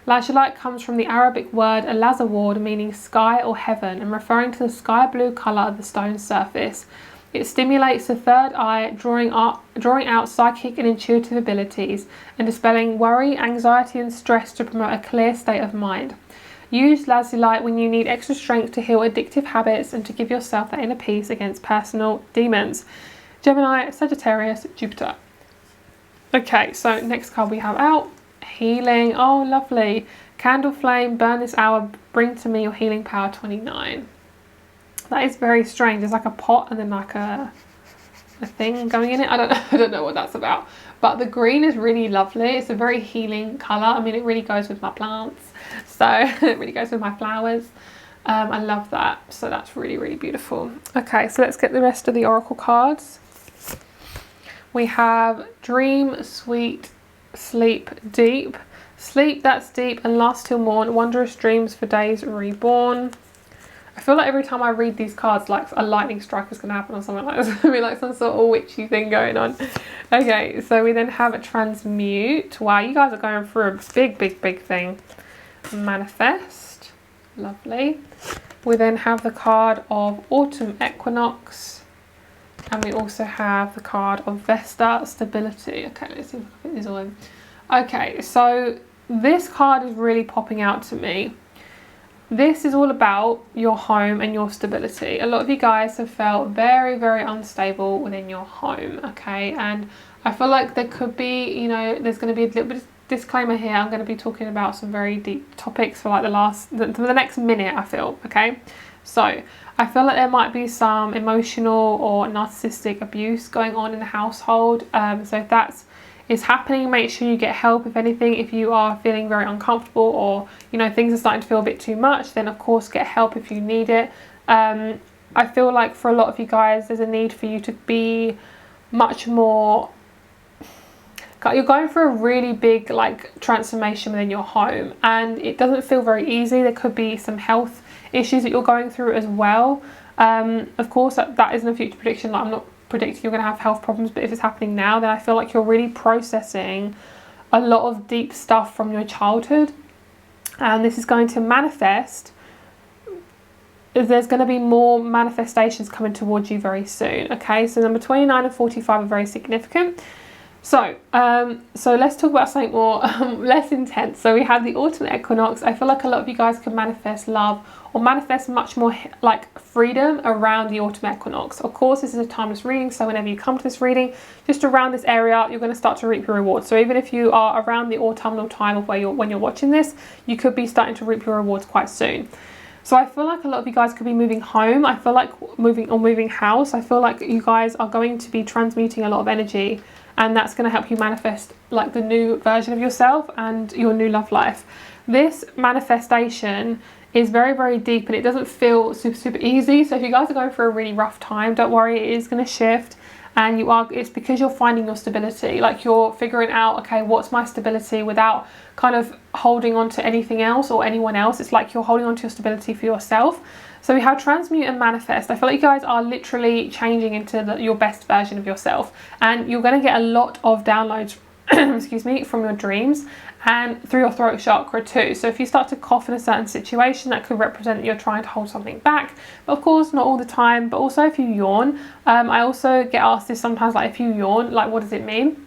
Lazulite comes from the Arabic word alazawad, meaning sky or heaven, and referring to the sky blue colour of the stone's surface. It stimulates the third eye, drawing out psychic and intuitive abilities, and dispelling worry, anxiety and stress to promote a clear state of mind. Use Lazulite when you need extra strength to heal addictive habits and to give yourself that inner peace against personal demons. Gemini, Sagittarius, Jupiter. Okay, so next card we have out, healing. Oh, lovely. Candle flame, burn this hour, bring to me your healing power, 29. That is very strange. There's like a pot and then like a thing going in it. I don't know what that's about. But the green is really lovely. It's a very healing colour. I mean, it really goes with my plants. So it really goes with my flowers. I love that. So that's really, really beautiful. Okay, so let's get the rest of the oracle cards. We have dream, sweet, sleep, deep. Sleep that's deep and lasts till morn. Wondrous dreams for days reborn. I feel like every time I read these cards, like a lightning strike is going to happen or something like this. It's going to be like some sort of witchy thing going on. Okay, so we then have a transmute. Wow, you guys are going through a big, big, big thing. Manifest. Lovely. We then have the card of autumn equinox. And we also have the card of Vesta, stability. Okay, let's see if I can fit these all in. Okay, so this card is really popping out to me. this is all about your home and your stability. A lot of you guys have felt very, very unstable within your home, okay? And I feel like there could be, you know, there's going to be a little bit of disclaimer here. I'm going to be talking about some very deep topics for like the next minute, I feel, okay? So I feel like there might be some emotional or narcissistic abuse going on in the household. So if that is happening, make sure you get help. If anything, if you are feeling very uncomfortable or, you know, things are starting to feel a bit too much, then of course get help if you need it. I feel like for a lot of you guys, there's a need for you to be much more, you're going through a really big like transformation within your home, and it doesn't feel very easy. There could be some health issues that you're going through as well. Of course, that isn't a future prediction. Like, I'm not predicting you're going to have health problems, but if it's happening now, then I feel like you're really processing a lot of deep stuff from your childhood, and this is going to manifest. There's going to be more manifestations coming towards you very soon, okay? So number 29 and 45 are very significant. So let's talk about something more less intense. So we have the autumn equinox. I feel like a lot of you guys can manifest love or manifest much more like freedom around the autumn equinox. Of course, this is a timeless reading, so whenever you come to this reading, just around this area, you're going to start to reap your rewards. So even if you are around the autumnal time of when you're watching this, you could be starting to reap your rewards quite soon. So I feel like a lot of you guys could be moving home. I feel like moving house. I feel like you guys are going to be transmuting a lot of energy, and that's going to help you manifest like the new version of yourself and your new love life. This manifestation is very, very deep, and it doesn't feel super easy. So if you guys are going through a really rough time, don't worry, it is going to shift. And it's because you're finding your stability. Like, you're figuring out, okay, what's my stability, without kind of holding on to anything else or anyone else. It's like you're holding on to your stability for yourself. So we have transmute and manifest. I feel like you guys are literally changing into your best version of yourself, and you're going to get a lot of downloads excuse me, from your dreams and through your throat chakra too. So if you start to cough in a certain situation, that could represent that you're trying to hold something back, but of course not all the time. But also if you yawn, I also get asked this sometimes, like, if you yawn, like, what does it mean?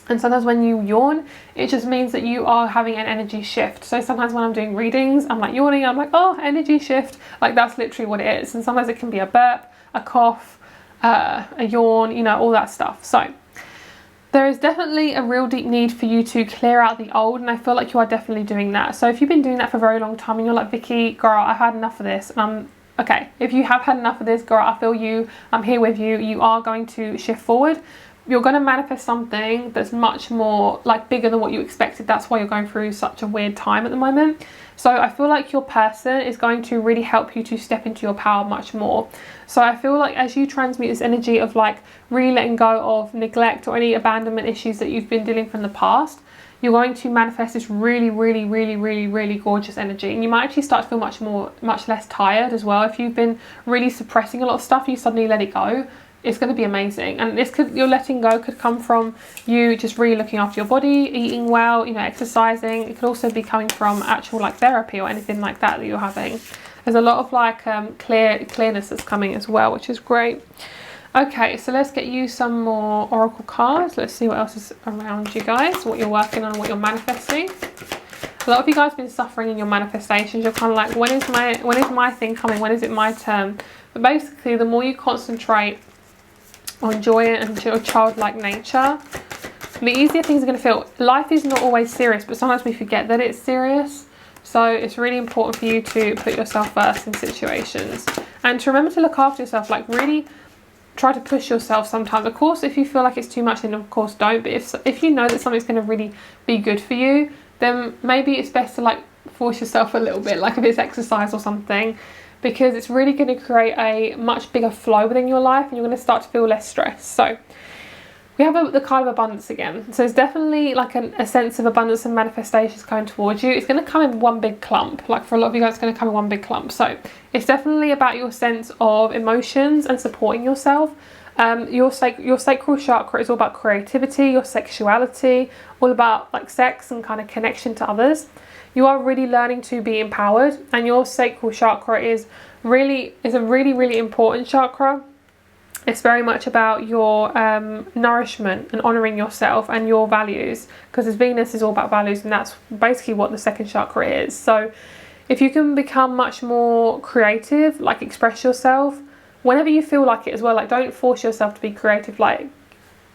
And sometimes when you yawn, it just means that you are having an energy shift. So sometimes when I'm doing readings, I'm like yawning, I'm like, oh, energy shift. Like, that's literally what it is. And sometimes it can be a burp, a cough, a yawn, you know, all that stuff. So there is definitely a real deep need for you to clear out the old, and I feel like you are definitely doing that. So if you've been doing that for a very long time and you're like, Vicky, girl, I've had enough of this, and okay, if you have had enough of this, girl, I feel you, I'm here with you. You are going to shift forward. You're going to manifest something that's much more like bigger than what you expected. That's why you're going through such a weird time at the moment. So I feel like your person is going to really help you to step into your power much more. So I feel like as you transmute this energy of like really letting go of neglect or any abandonment issues that you've been dealing from the past, you're going to manifest this really gorgeous energy, and you might actually start to feel much less tired as well. If you've been really suppressing a lot of stuff, you suddenly let it go. It's going to be amazing. And your letting go could come from you just really looking after your body, eating well, you know, exercising. It could also be coming from actual like therapy or anything like that you're having. There's a lot of like clearness that's coming as well, which is great. Okay, so let's get you some more oracle cards. Let's see what else is around you guys, what you're working on, what you're manifesting. A lot of you guys have been suffering in your manifestations. You're kind of like, when is my thing coming? When is it my turn? But basically, the more you concentrate on joy and your childlike nature, the easier things are going to feel. Life is not always serious, but sometimes we forget that it's serious. So it's really important for you to put yourself first in situations, and to remember to look after yourself. Like, really try to push yourself sometimes. Of course, if you feel like it's too much, then of course don't. But if you know that something's going to really be good for you, then maybe it's best to like force yourself a little bit, like if it's exercise or something, because it's really going to create a much bigger flow within your life, and you're going to start to feel less stressed. So we have the card of abundance again. So it's definitely like a sense of abundance and manifestations coming towards you. It's going to come in one big clump. Like, for a lot of you guys, it's going to come in one big clump. So it's definitely about your sense of emotions and supporting yourself. Your sacral chakra is all about creativity, your sexuality, all about like sex and kind of connection to others. You are really learning to be empowered, and your sacral chakra is a really important chakra. It's very much about your nourishment and honouring yourself and your values, because as Venus is all about values, and that's basically what the second chakra is. So if you can become much more creative, like express yourself whenever you feel like it as well. Like, don't force yourself to be creative. Like,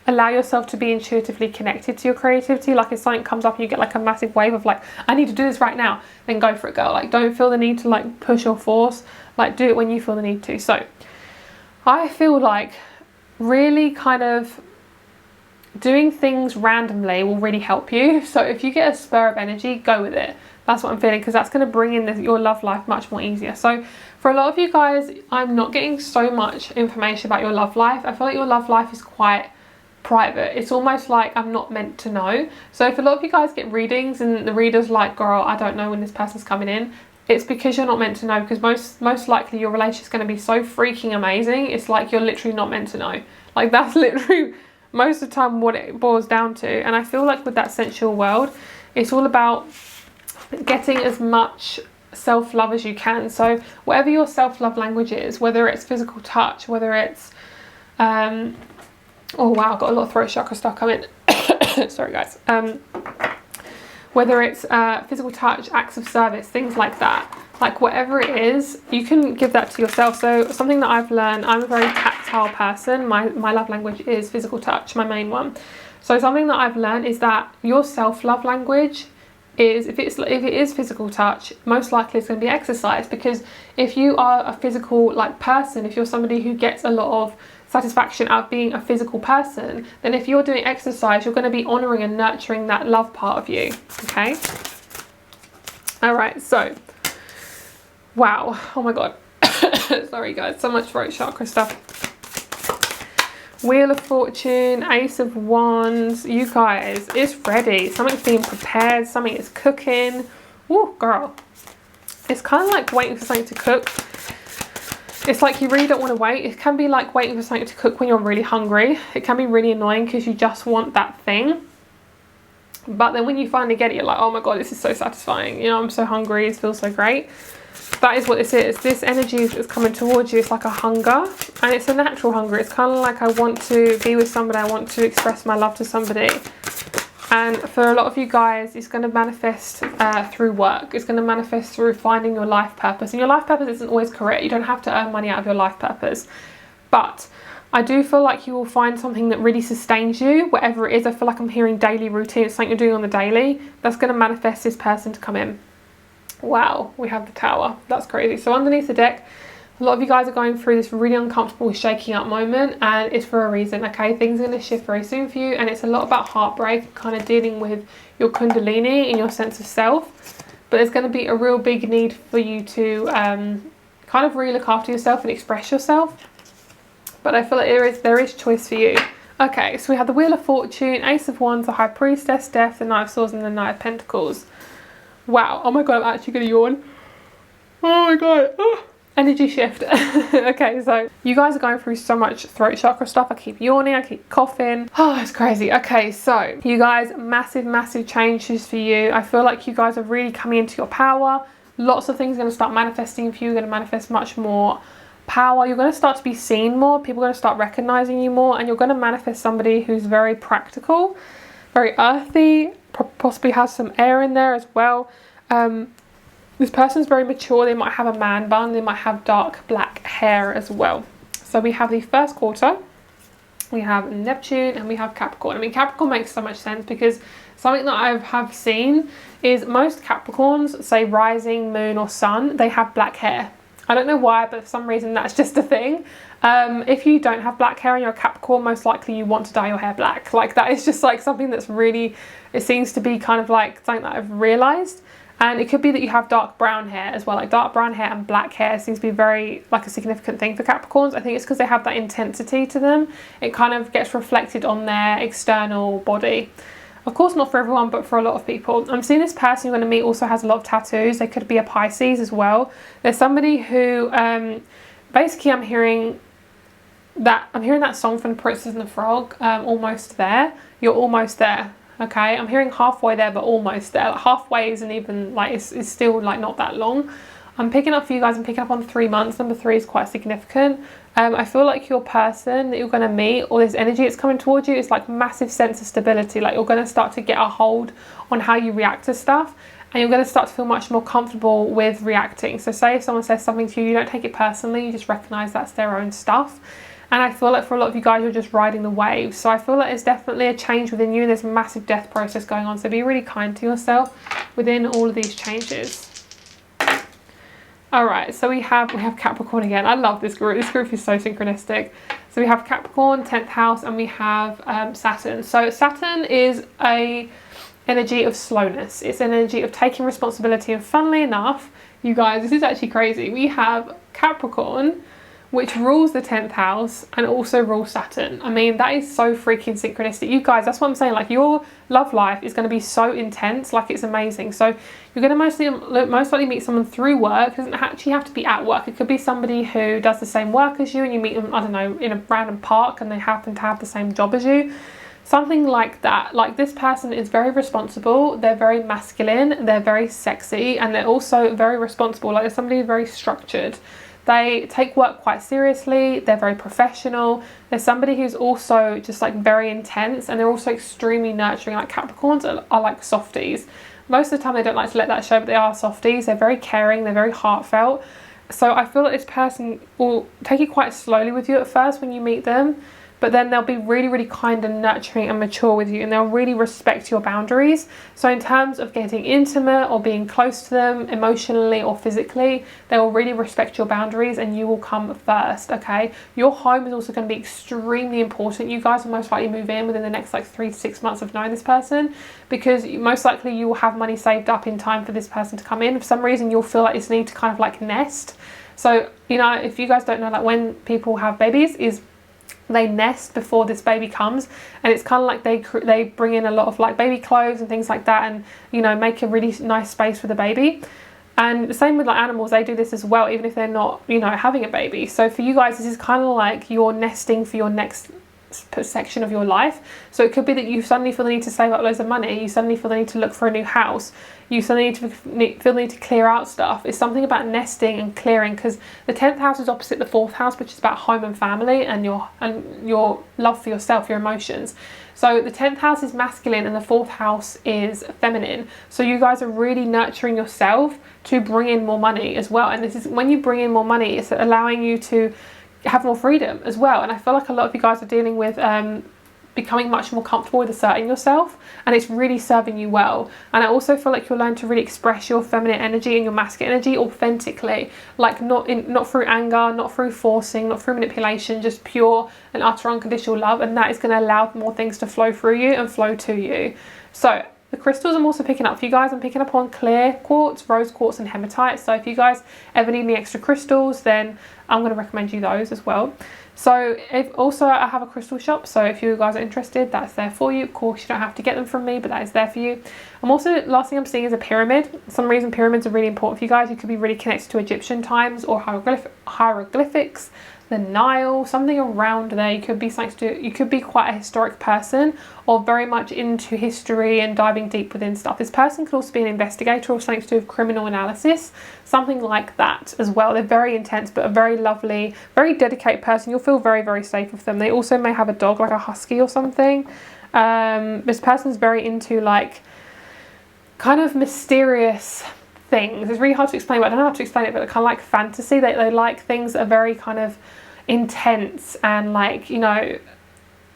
allow yourself to be intuitively connected to your creativity. Like, if something comes up and you get like a massive wave of like, I need to do this right now, then go for it, girl. Like, don't feel the need to like push or force. Like, do it when you feel the need to. So I feel like really kind of doing things randomly will really help you. So if you get a spur of energy, go with it. That's what I'm feeling, because that's going to bring in your love life much more easier. So for a lot of you guys, I'm not getting so much information about your love life. I feel like your love life is quite private. It's almost like I'm not meant to know. So if a lot of you guys get readings and the reader's like, girl, I don't know when this person's coming in, it's because you're not meant to know, because most likely your relationship is going to be so freaking amazing. It's like you're literally not meant to know. Like, that's literally most of the time what it boils down to. And I feel like with that sensual world, it's all about getting as much self-love as you can. So whatever your self-love language is, whether it's physical touch, whether it's oh wow, I've got a lot of throat chakra stuff coming. Sorry guys. Whether it's physical touch, acts of service, things like that, like whatever it is, you can give that to yourself. So something that I've learned, I'm a very tactile person. My love language is physical touch, my main one. So something that I've learned is that your self-love language is, if it is physical touch, most likely it's going to be exercise. Because if you are a physical like person, if you're somebody who gets a lot of satisfaction out of being a physical person, then if you're doing exercise, you're going to be honoring and nurturing that love part of you. Okay, all right, so wow, oh my god. Sorry guys, so much throat chakra stuff. Wheel of Fortune, Ace of Wands. You guys, it's ready. Something's being prepared, something is cooking. Oh girl, it's kind of like waiting for something to cook. It's like you really don't want to wait. It can be like waiting for something to cook when you're really hungry. It can be really annoying because you just want that thing. But then when you finally get it, you're like, oh my god, this is so satisfying. You know, I'm so hungry. It feels so great. That is what this is. This energy is coming towards you. It's like a hunger, and it's a natural hunger. It's kind of like, I want to be with somebody. I want to express my love to somebody. And for a lot of you guys, it's going to manifest through work. It's going to manifest through finding your life purpose. And your life purpose isn't always correct. You don't have to earn money out of your life purpose. But I do feel like you will find something that really sustains you, whatever it is. I feel like I'm hearing daily routine. It's something you're doing on the daily. That's going to manifest this person to come in. Wow, we have the Tower. That's crazy. So underneath the deck, a lot of you guys are going through this really uncomfortable shaking up moment, and it's for a reason, okay? Things are going to shift very soon for you, and it's a lot about heartbreak, kind of dealing with your kundalini and your sense of self. But there's going to be a real big need for you to kind of really look after yourself and express yourself. But I feel like there is choice for you. Okay, so we have the Wheel of Fortune, Ace of Wands, the High Priestess, Death, the Knight of Swords, and the Knight of Pentacles. Wow, oh my god, I'm actually going to yawn. Oh my god. Oh. Energy shift. Okay, so you guys are going through so much throat chakra stuff. I keep yawning, I keep coughing. Oh, it's crazy. Okay, so you guys, massive changes for you. I feel like you guys are really coming into your power. Lots of things are going to start manifesting for you. You're going to manifest much more power. You're going to start to be seen more. People are going to start recognizing you more, and you're going to manifest somebody who's very practical, very earthy, possibly has some air in there as well. This person's very mature. They might have a man bun. They might have dark black hair as well. So we have the first quarter, we have Neptune, and we have Capricorn. I mean, Capricorn makes so much sense because something that I have seen is most Capricorns, say rising, moon or sun, they have black hair. I don't know why, but for some reason that's just a thing. If you don't have black hair and you're a Capricorn, most likely you want to dye your hair black. Like, that is just like something that's really, it seems to be kind of like something that I've realised. And it could be that you have dark brown hair as well. Like, dark brown hair and black hair seems to be very like a significant thing for Capricorns. I think it's because they have that intensity to them. It kind of gets reflected on their external body. Of course, not for everyone, but for a lot of people. I'm seeing this person you're going to meet also has a lot of tattoos. They could be a Pisces as well. There's somebody who, basically I'm hearing that song from The Princess and the Frog, Almost There. You're almost there. Okay, I'm hearing halfway there, but almost there. Like, halfway isn't even like, it's still like not that long. I'm picking up for you guys, I'm picking up on 3 months. Number 3 is quite significant. I feel like your person that you're going to meet, or this energy that's coming towards you, is like massive sense of stability. Like, you're going to start to get a hold on how you react to stuff. and you're going to start to feel much more comfortable with reacting. So say if someone says something to you, you don't take it personally, you just recognize that's their own stuff. And I feel like for a lot of you guys, you're just riding the wave. So I feel like there's definitely a change within you, and there's a massive death process going on. So be really kind to yourself within all of these changes. All right, so we have Capricorn again. I love this group. This group is so synchronistic. So we have Capricorn, 10th house, and we have Saturn. So Saturn is a energy of slowness. It's an energy of taking responsibility. And funnily enough, you guys, this is actually crazy. We have Capricorn, which rules the 10th house and also rules Saturn. I mean, that is so freaking synchronistic. You guys, that's what I'm saying. Like, your love life is going to be so intense. Like, it's amazing. So you're going to most likely meet someone through work. It doesn't actually have to be at work. It could be somebody who does the same work as you, and you meet them, I don't know, in a random park, and they happen to have the same job as you. Something like that. Like, this person is very responsible, they're very masculine, they're very sexy, and they're also very responsible. Like, they're somebody very structured. They take work quite seriously, they're very professional. They're somebody who's also just like very intense, and they're also extremely nurturing. Like, Capricorns are like softies. Most of the time they don't like to let that show, but they are softies. They're very caring, they're very heartfelt. So I feel like this person will take it quite slowly with you at first when you meet them, but then they'll be really, really kind and nurturing and mature with you, and they'll really respect your boundaries. So in terms of getting intimate or being close to them emotionally or physically, they will really respect your boundaries, and you will come first, okay? Your home is also going to be extremely important. You guys will most likely move in within the next like 3 to 6 months of knowing this person, because most likely you will have money saved up in time for this person to come in. For some reason, you'll feel like this need to kind of like nest. So, you know, if you guys don't know, like when people have babies, is they nest before this baby comes, and it's kind of like they bring in a lot of like baby clothes and things like that, and you know, make a really nice space for the baby. And the same with like animals, they do this as well, even if they're not, you know, having a baby. So for you guys, this is kind of like you're nesting for your next section of your life. So it could be that you suddenly feel the need to save up loads of money, you suddenly feel the need to look for a new house, you suddenly feel the need to clear out stuff. It's something about nesting and clearing, because the 10th house is opposite the 4th house, which is about home and family and your love for yourself, your emotions. So the 10th house is masculine and the 4th house is feminine. So you guys are really nurturing yourself to bring in more money as well. And this is when you bring in more money, it's allowing you to have more freedom as well. And I feel like a lot of you guys are dealing with becoming much more comfortable with asserting yourself, and it's really serving you well. And I also feel like you'll learn to really express your feminine energy and your masculine energy authentically, like not through anger, not through forcing, not through manipulation, just pure and utter unconditional love. And that is going to allow more things to flow through you and flow to you. So the crystals I'm also picking up for you guys, I'm picking up on clear quartz, rose quartz and hematite. So if you guys ever need any extra crystals, then I'm going to recommend you those as well. So I have a crystal shop, so if you guys are interested, that's there for you. Of course, you don't have to get them from me, but that is there for you. I'm also, last thing I'm seeing is a pyramid. For some reason, pyramids are really important for you guys. You could be really connected to Egyptian times or hieroglyphics, the Nile, something around there. You could be you could be quite a historic person, or very much into history and diving deep within stuff. This person could also be an investigator or something to do with criminal analysis, something like that as well. They're very intense, but a very lovely, very dedicated person. You'll feel very, very safe with them. They also may have a dog, like a husky or something. This person's very into like kind of mysterious things. It's really hard to explain, but I don't know how to explain it, but kind of like fantasy. They like things that are very kind of intense and like, you know,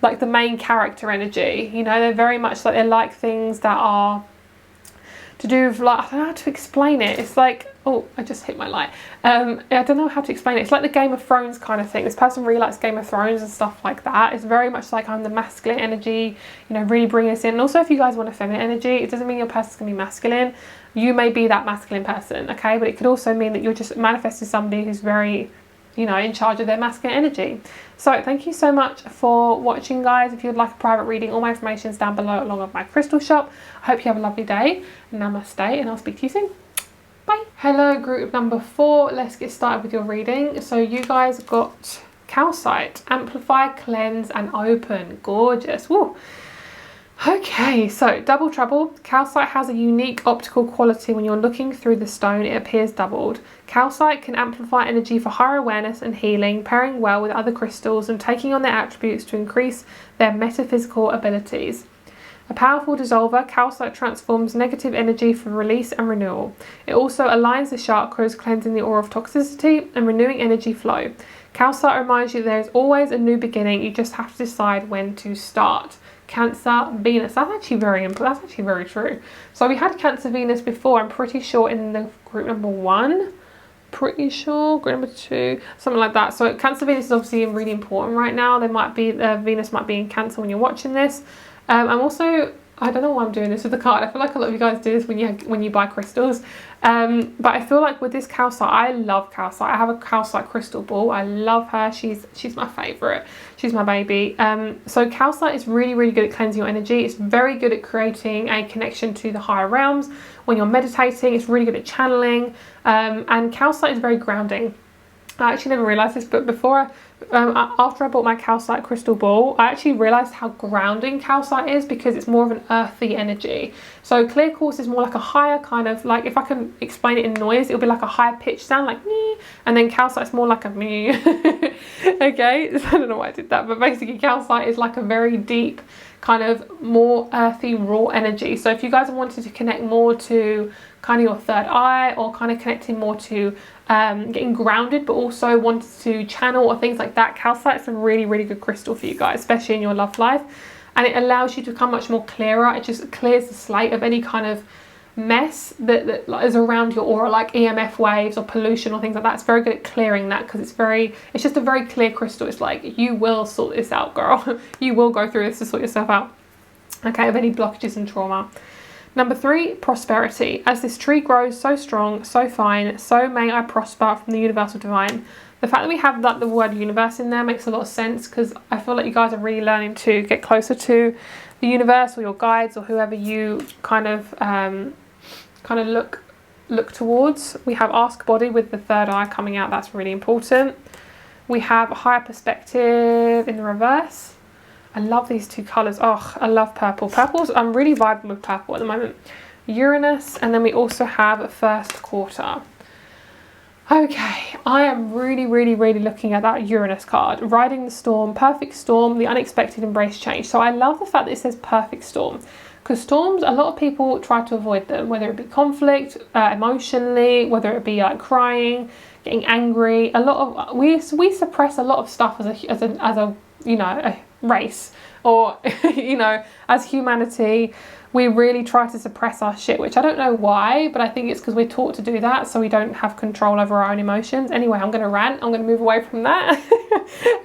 like the main character energy. You know, they're very much like, they like things that are to do with like, I don't know how to explain it. It's like, oh, I just hit my light. I don't know how to explain it. It's like the Game of Thrones kind of thing. This person really likes Game of Thrones and stuff like that. It's very much like I'm the masculine energy, you know, really bring us in. And also if you guys want a feminine energy, it doesn't mean your person's gonna be masculine. You may be that masculine person, okay? But it could also mean that you're just manifesting somebody who's very, you know, in charge of their masculine energy. So thank you so much for watching, guys. If you'd like a private reading, all my information is down below along with my crystal shop. I hope you have a lovely day. Namaste, and I'll speak to you soon. Bye. Hello, group number 4. Let's get started with your reading. So you guys got calcite, amplify, cleanse, and open. Gorgeous. Woo. Okay, so double trouble. Calcite has a unique optical quality. When you're looking through the stone, it appears doubled. Calcite can amplify energy for higher awareness and healing, pairing well with other crystals and taking on their attributes to increase their metaphysical abilities. A powerful dissolver, calcite transforms negative energy for release and renewal. It also aligns the chakras, cleansing the aura of toxicity and renewing energy flow. Calcite reminds you there is always a new beginning, you just have to decide when to start. Cancer, Venus, that's actually very true. So we had Cancer, Venus before, I'm pretty sure in the group number 1. Pretty sure group number 2, something like that. So Cancer, Venus is obviously really important right now. There might be Venus might be in Cancer when you're watching this. I'm also, I don't know why I'm doing this with the card. I feel like a lot of you guys do this when you buy crystals. But I feel like with this calcite, I love calcite. I have a calcite crystal ball. I love her. She's my favourite. She's my baby. So calcite is really, really good at cleansing your energy. It's very good at creating a connection to the higher realms. When you're meditating, it's really good at channeling. And calcite is very grounding. I actually never realised this, but after I bought my calcite crystal ball, I actually realised how grounding calcite is, because it's more of an earthy energy. So clear quartz is more like a higher kind of, like, if I can explain it in noise, it'll be like a higher pitched sound, like me, and then calcite's more like a me. Okay, so I don't know why I did that, but basically calcite is like a very deep kind of more earthy, raw energy. So if you guys wanted to connect more to kind of your third eye, or kind of connecting more to getting grounded, but also wanted to channel or things like that, calcite is a really, really good crystal for you guys, especially in your love life. And it allows you to become much more clearer. It just clears the slate of any kind of mess that is around your aura, like EMF waves or pollution or things like that. It's very good at clearing that, because it's just a very clear crystal. It's like, you will sort this out, girl. You will go through this to sort yourself out, okay, of any blockages and trauma. Number 3, prosperity. As this tree grows so strong, so fine, so may I prosper from the universal divine. The fact that we have the word universe in there makes a lot of sense, because I feel like you guys are really learning to get closer to the universe, or your guides, or whoever you kind of look towards. We have ask body with the third eye coming out. That's really important. We have a higher perspective in the reverse. I love these 2 colours. Oh, I love purple. I'm really vibing with purple at the moment. Uranus, and then we also have first quarter. Okay, I am really, really, really looking at that Uranus card. Riding the storm, perfect storm, the unexpected, embrace change. So I love the fact that it says perfect storm, because storms, a lot of people try to avoid them, whether it be conflict, emotionally, whether it be like crying, getting angry. We suppress a lot of stuff as a you know, a race, or you know, as humanity. We really try to suppress our shit, which I don't know why, but I think it's because we're taught to do that, so we don't have control over our own emotions. Anyway, I'm going to rant. I'm going to move away from that.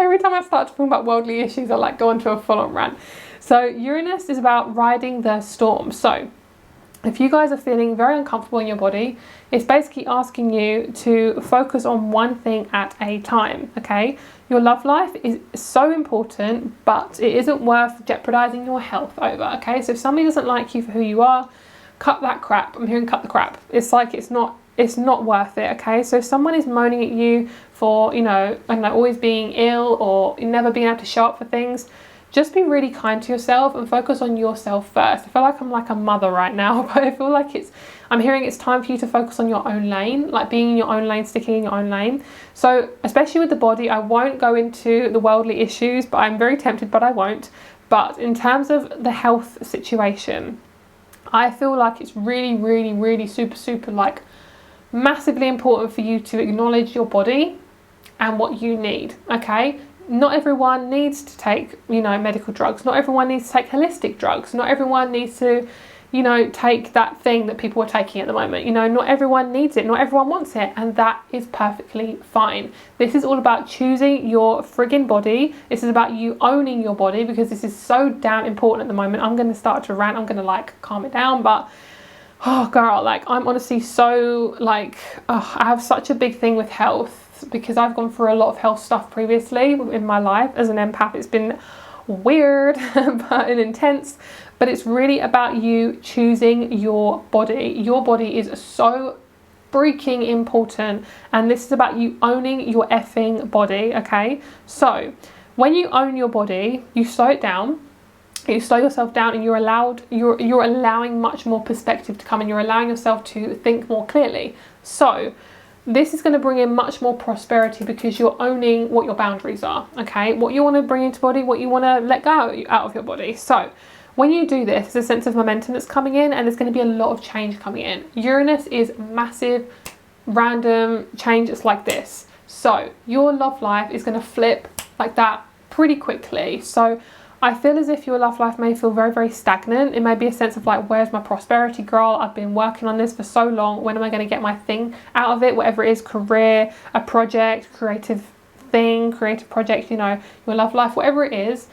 Every time I start talking about worldly issues, I like go into a full-on rant. So Uranus is about riding the storm. So if you guys are feeling very uncomfortable in your body, it's basically asking you to focus on one thing at a time, okay? Your love life is so important, but it isn't worth jeopardizing your health over, okay? So if somebody doesn't like you for who you are, cut that crap. I'm hearing cut the crap. It's like it's not worth it, okay? So if someone is moaning at you for, you know, I don't know, always being ill or never being able to show up for things, just be really kind to yourself and focus on yourself first. I feel like I'm like a mother right now, but I feel like I'm hearing it's time for you to focus on your own lane, like being in your own lane, sticking in your own lane. So especially with the body, I won't go into the worldly issues, but I'm very tempted, but I won't. But in terms of the health situation, I feel like it's really, really, really super like massively important for you to acknowledge your body and what you need, okay? Not everyone needs to take, you know, medical drugs. Not everyone needs to take holistic drugs. Not everyone needs to, you know, take that thing that people are taking at the moment. You know, not everyone needs it. Not everyone wants it. And that is perfectly fine. This is all about choosing your friggin' body. This is about you owning your body, because this is so damn important at the moment. I'm going to start to rant. I'm going to like calm it down. But, oh girl, like I'm honestly so like, I have such a big thing with health, because I've gone through a lot of health stuff previously in my life as an empath. It's been weird and intense, but it's really about you choosing your body. Your body is so freaking important, and this is about you owning your effing body, okay? So when you own your body, you slow it down. You slow yourself down, and you're allowing much more perspective to come, and you're allowing yourself to think more clearly. So this is going to bring in much more prosperity, because you're owning what your boundaries are, okay? What you want to bring into body, what you want to let go out of your body. So when you do this, there's a sense of momentum that's coming in, and there's going to be a lot of change coming in. Uranus is massive, random change. It's like this. So your love life is going to flip like that pretty quickly. So I feel as if your love life may feel very, very stagnant. It may be a sense of like, where's my prosperity girl? I've been working on this for so long. When am I going to get my thing out of it? Whatever it is, career, a project, creative thing, creative project, you know, your love life, whatever it is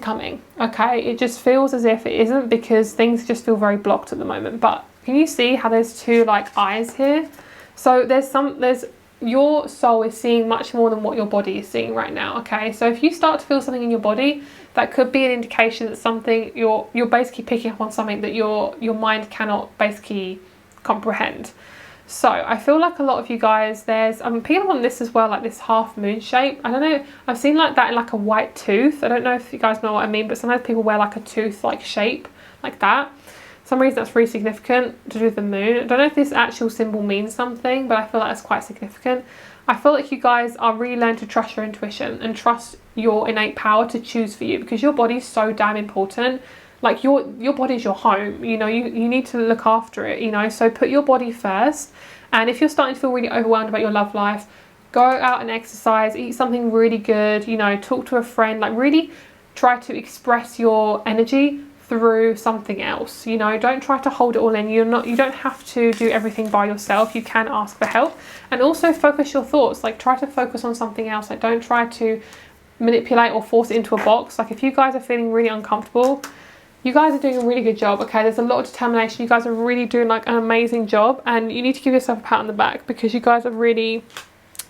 coming. Okay, it just feels as if it isn't, because things just feel very blocked at the moment. But can you see how there's two like eyes here? So there's your soul is seeing much more than what your body is seeing right now. Okay, so if you start to feel something in your body, that could be an indication that something you're basically picking up on something that your mind cannot basically comprehend. So I feel like a lot of you guys, I'm picking up on this as well, like this half moon shape. I don't know, I've seen like that in like a white tooth. I don't know if you guys know what I mean, but sometimes people wear like a tooth like shape like that. For some reason that's really significant to do with the moon. I don't know if this actual symbol means something, but I feel like that's quite significant. I feel like you guys are really learning to trust your intuition and trust your innate power to choose for you, because your body's so damn important. Like your body's your home, you know, you need to look after it, you know, so put your body first. And if you're starting to feel really overwhelmed about your love life, go out and exercise, eat something really good, you know, talk to a friend, like really try to express your energy through something else. You know, don't try to hold it all in. You don't have to do everything by yourself. You can ask for help, and also focus your thoughts. Like try to focus on something else. Like don't try to manipulate or force it into a box. Like if you guys are feeling really uncomfortable, you guys are doing a really good job. Okay, there's a lot of determination. You guys are really doing like an amazing job, and you need to give yourself a pat on the back, because you guys are really,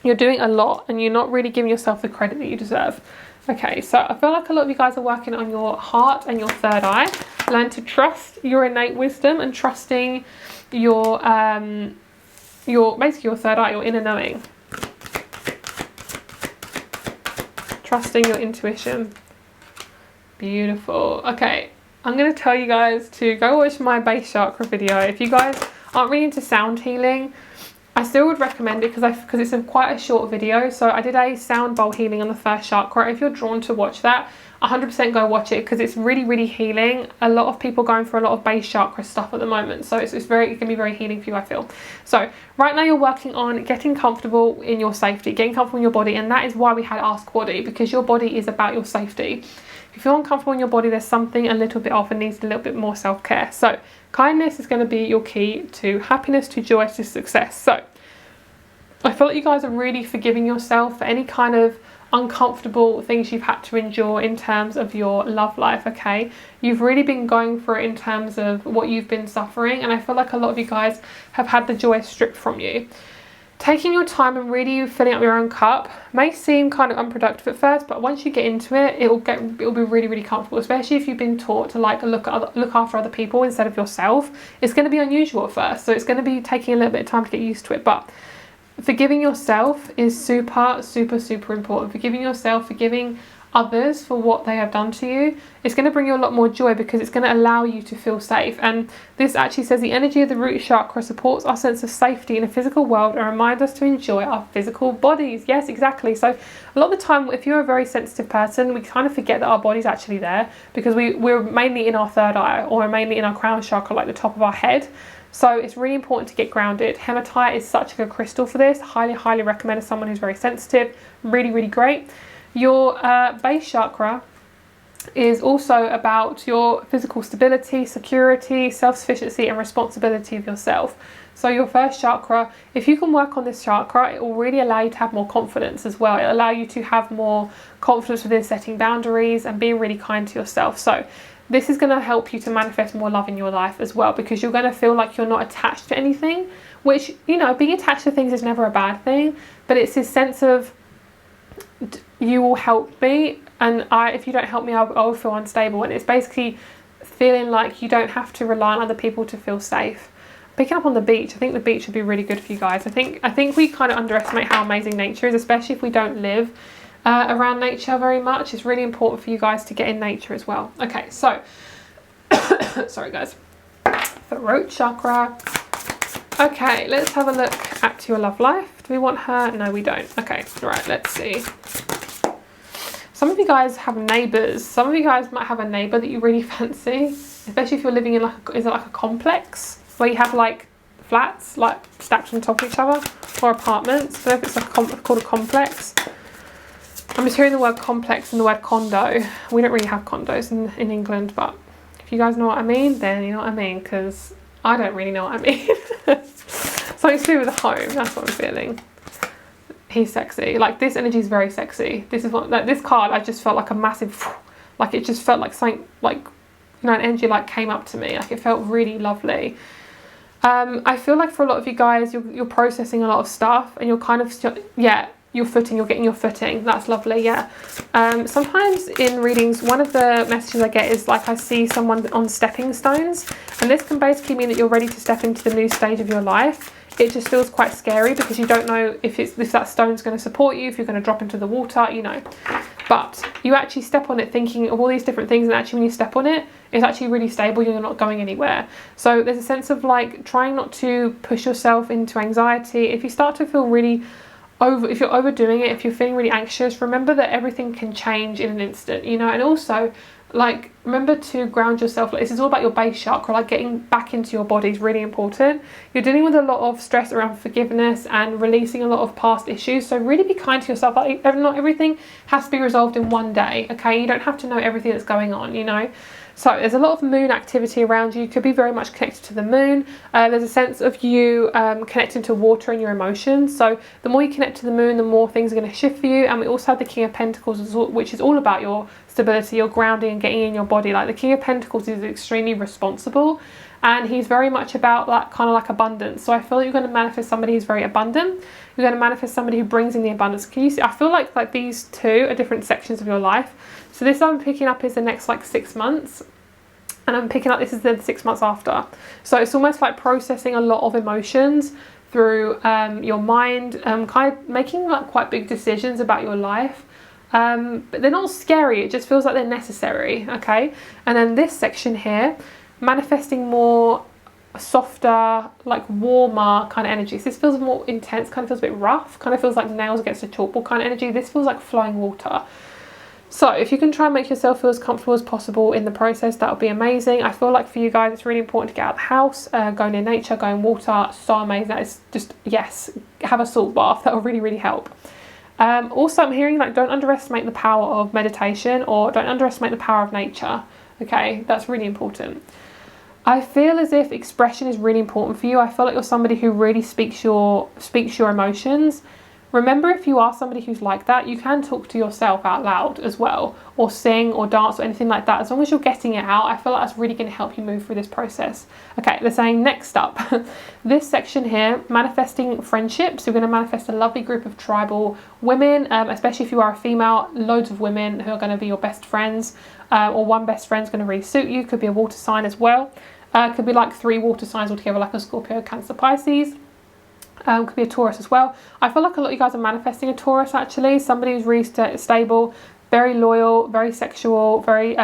you're doing a lot and you're not really giving yourself the credit that you deserve. Okay, so I feel like a lot of you guys are working on your heart and your third eye. Learn to trust your innate wisdom and trusting your basically your third eye, your inner knowing. Trusting your intuition. Beautiful. Okay, I'm going to tell you guys to go watch my base chakra video. If you guys aren't really into sound healing, I still would recommend it because it's quite a short video. So I did a sound bowl healing on the first chakra. If you're drawn to watch that, 100% go watch it, because it's really, really healing. A lot of people going for a lot of base chakra stuff at the moment, so it can be very healing for you, I feel. So right now you're working on getting comfortable in your safety, getting comfortable in your body, and that is why we had Ask Body, because your body is about your safety. If you feel uncomfortable in your body, there's something a little bit off and needs a little bit more self-care. So kindness is going to be your key to happiness, to joy, to success. So I feel like you guys are really forgiving yourself for any kind of uncomfortable things you've had to endure in terms of your love life. Okay, you've really been going for it in terms of what you've been suffering, and I feel like a lot of you guys have had the joy stripped from you. Taking your time and really filling up your own cup may seem kind of unproductive at first, but once you get into it, it'll be really, really comfortable, especially if you've been taught to like look after other people instead of yourself. It's going to be unusual at first, so it's going to be taking a little bit of time to get used to it, but forgiving yourself is super, super, super important. Forgiving yourself, forgiving others for what they have done to you, it's going to bring you a lot more joy, because it's going to allow you to feel safe. And this actually says the energy of the root chakra supports our sense of safety in a physical world and reminds us to enjoy our physical bodies. Yes, exactly. So a lot of the time, if you're a very sensitive person, we kind of forget that our body's actually there, because we're mainly in our third eye, or mainly in our crown chakra, like the top of our head. So it's really important to get grounded. Hematite is such a good crystal for this. Highly, highly recommend as someone who's very sensitive. Really, really great. Your base chakra is also about your physical stability, security, self-sufficiency and responsibility of yourself. So your first chakra, if you can work on this chakra, it will really allow you to have more confidence as well. It'll allow you to have more confidence within setting boundaries and being really kind to yourself. So this is going to help you to manifest more love in your life as well, because you're going to feel like you're not attached to anything, which, you know, being attached to things is never a bad thing, but it's this sense of you will help me, and if you don't help me, I'll feel unstable. And it's basically feeling like you don't have to rely on other people to feel safe. Picking up on the beach, I think the beach would be really good for you guys. I think we kind of underestimate how amazing nature is, especially if we don't live around nature very much. It's really important for you guys to get in nature as well. Okay, so sorry guys, throat chakra. Okay, let's have a look at your love life. Do we want her? No, we don't. Okay, right, let's see. So Some of you guys have neighbours. Some of you guys might have a neighbour that you really fancy, especially if you're living in like, is it like a complex where you have like flats like stacked on top of each other, or apartments. I don't know if it's called a complex. I'm just hearing the word complex and the word condo. We don't really have condos in England, but if you guys know what I mean, then you know what I mean, because I don't really know what I mean. Something to do with a home, that's what I'm feeling. He's sexy. Like, this energy is very sexy. This is what, like, this card, I just felt like a massive, like, it just felt like something, like, you know, an energy like came up to me. Like, it felt really lovely. I feel like for a lot of you guys, you're processing a lot of stuff, and you're kind of, yeah, you're getting your footing. That's lovely, yeah. Sometimes in readings, one of the messages I get is like I see someone on stepping stones, and this can basically mean that you're ready to step into the new stage of your life. It just feels quite scary because you don't know if that stone's going to support you, if you're going to drop into the water, you know. But you actually step on it thinking of all these different things, and actually when you step on it, it's actually really stable. You're not going anywhere. So there's a sense of like trying not to push yourself into anxiety. If you start to feel really if you're overdoing it, if you're feeling really anxious, remember that everything can change in an instant, you know. And also, like, remember to ground yourself. Like, this is all about your base chakra. Like, getting back into your body is really important. You're dealing with a lot of stress around forgiveness and releasing a lot of past issues, so really be kind to yourself. Like, not everything has to be resolved in one day, okay? You don't have to know everything that's going on, you know. So there's a lot of moon activity around you. You could be very much connected to the moon. There's a sense of you connecting to water and your emotions. So the more you connect to the moon, the more things are going to shift for you. And we also have the King of Pentacles, which is all about your stability, your grounding, and getting in your body. Like, the King of Pentacles is extremely responsible, and he's very much about that kind of like abundance. So I feel like you're going to manifest somebody who's very abundant. You're going to manifest somebody who brings in the abundance. Can you see? I feel like these two are different sections of your life. So this I'm picking up is the next like 6 months, and I'm picking up this is the 6 months after. So it's almost like processing a lot of emotions through your mind, kind of making like quite big decisions about your life. But they're not scary, it just feels like they're necessary, okay? And then this section here, manifesting more softer, like warmer kind of energy. So this feels more intense, kind of feels a bit rough, kind of feels like nails against a chalkboard kind of energy. This feels like flowing water. So if you can try and make yourself feel as comfortable as possible in the process, that would be amazing. I feel like for you guys, it's really important to get out of the house, go near nature, go in water. So amazing. That is just, yes, have a salt bath. That will really, really help. Also, I'm hearing like don't underestimate the power of meditation, or don't underestimate the power of nature. Okay, that's really important. I feel as if expression is really important for you. I feel like you're somebody who really speaks your emotions. Remember, if you are somebody who's like that, you can talk to yourself out loud as well, or sing or dance or anything like that. As long as you're getting it out, I feel like that's really going to help you move through this process. Okay, they're saying next up, this section here, manifesting friendships. You're going to manifest a lovely group of tribal women, especially if you are a female, loads of women who are going to be your best friends, or one best friend's going to really suit you. Could be a water sign as well. Could be like 3 water signs altogether, like a Scorpio, Cancer, Pisces. Could be a Taurus as well. I feel like a lot of you guys are manifesting a Taurus, actually. Somebody who's really stable, very loyal, very sexual, very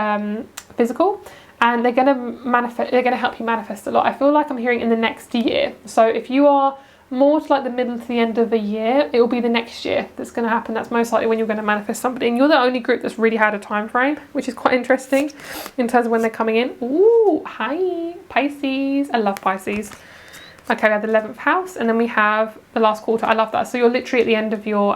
physical, and they're going to manifest. They're going to help you manifest a lot. I feel like I'm hearing in the next year. So if you are more to like the middle to the end of the year, it will be the next year that's going to happen. That's most likely when you're going to manifest somebody, and you're the only group that's really had a time frame, which is quite interesting in terms of when they're coming in. Ooh, hi Pisces. I love Pisces. Okay, we have the 11th house, and then we have the last quarter. I love that. So you're literally at the end of your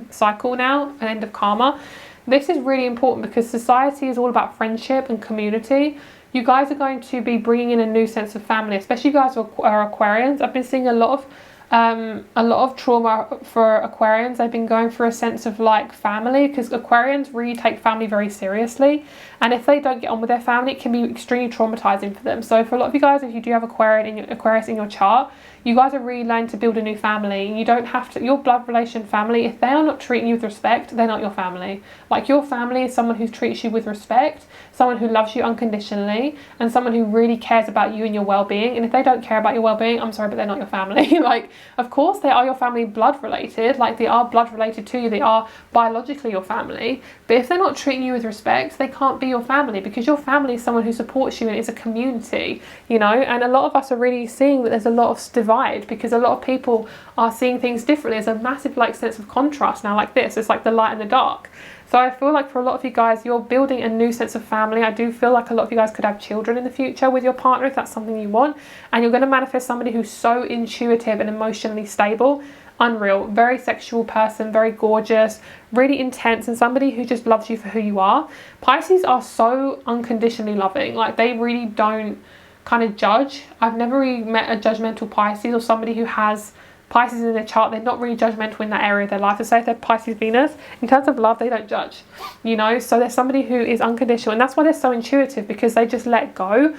cycle now, an end of karma. This is really important because society is all about friendship and community. You guys are going to be bringing in a new sense of family, especially you guys who are Aquarians. I've been seeing a lot of trauma for Aquarians. They've been going through a sense of like family, because Aquarians really take family very seriously, and if they don't get on with their family, it can be extremely traumatizing for them. So for a lot of you guys, if you do have Aquarius in your chart, you guys are really learning to build a new family. You don't have to, your blood relation family, if they are not treating you with respect, they're not your family. Like, your family is someone who treats you with respect, someone who loves you unconditionally, and someone who really cares about you and your well-being. And if they don't care about your well-being, I'm sorry, but they're not your family. Like, of course they are your family blood related, like they are blood related to you, they are biologically your family, but if they're not treating you with respect, they can't be your family, because your family is someone who supports you and is a community, you know. And a lot of us are really seeing that there's a lot of divide, because a lot of people are seeing things differently. There's a massive like sense of contrast now, like this, it's like the light and the dark. So I feel like for a lot of you guys, you're building a new sense of family. I do feel like a lot of you guys could have children in the future with your partner if that's something you want. And you're going to manifest somebody who's so intuitive and emotionally stable. Unreal. Very sexual person, very gorgeous, really intense, and somebody who just loves you for who you are. Pisces are so unconditionally loving. Like, they really don't kind of judge. I've never really met a judgmental Pisces, or somebody who has Pisces in their chart. They're not really judgmental in that area of their life. So say if they're Pisces Venus, in terms of love, they don't judge, you know. So they're somebody who is unconditional, and that's why they're so intuitive, because they just let go.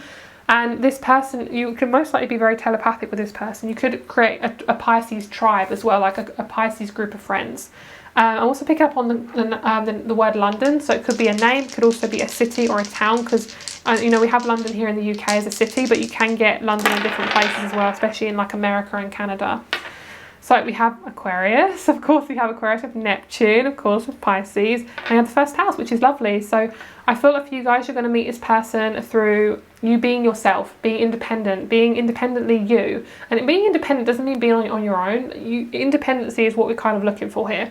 And this person, you could most likely be very telepathic with this person. You could create a Pisces tribe as well, like a Pisces group of friends. I also pick up on the word London. So it could be a name, it could also be a city or a town, because you know, we have London here in the UK as a city, but you can get London in different places as well, especially in like America and Canada. So we have Aquarius, of course we have Aquarius, we have Neptune, of course, with Pisces, and we have the first house, which is lovely. So I feel like for you guys, you're going to meet this person through you being yourself, being independent, being independently you. And being independent doesn't mean being on your own. Independency is what we're kind of looking for here.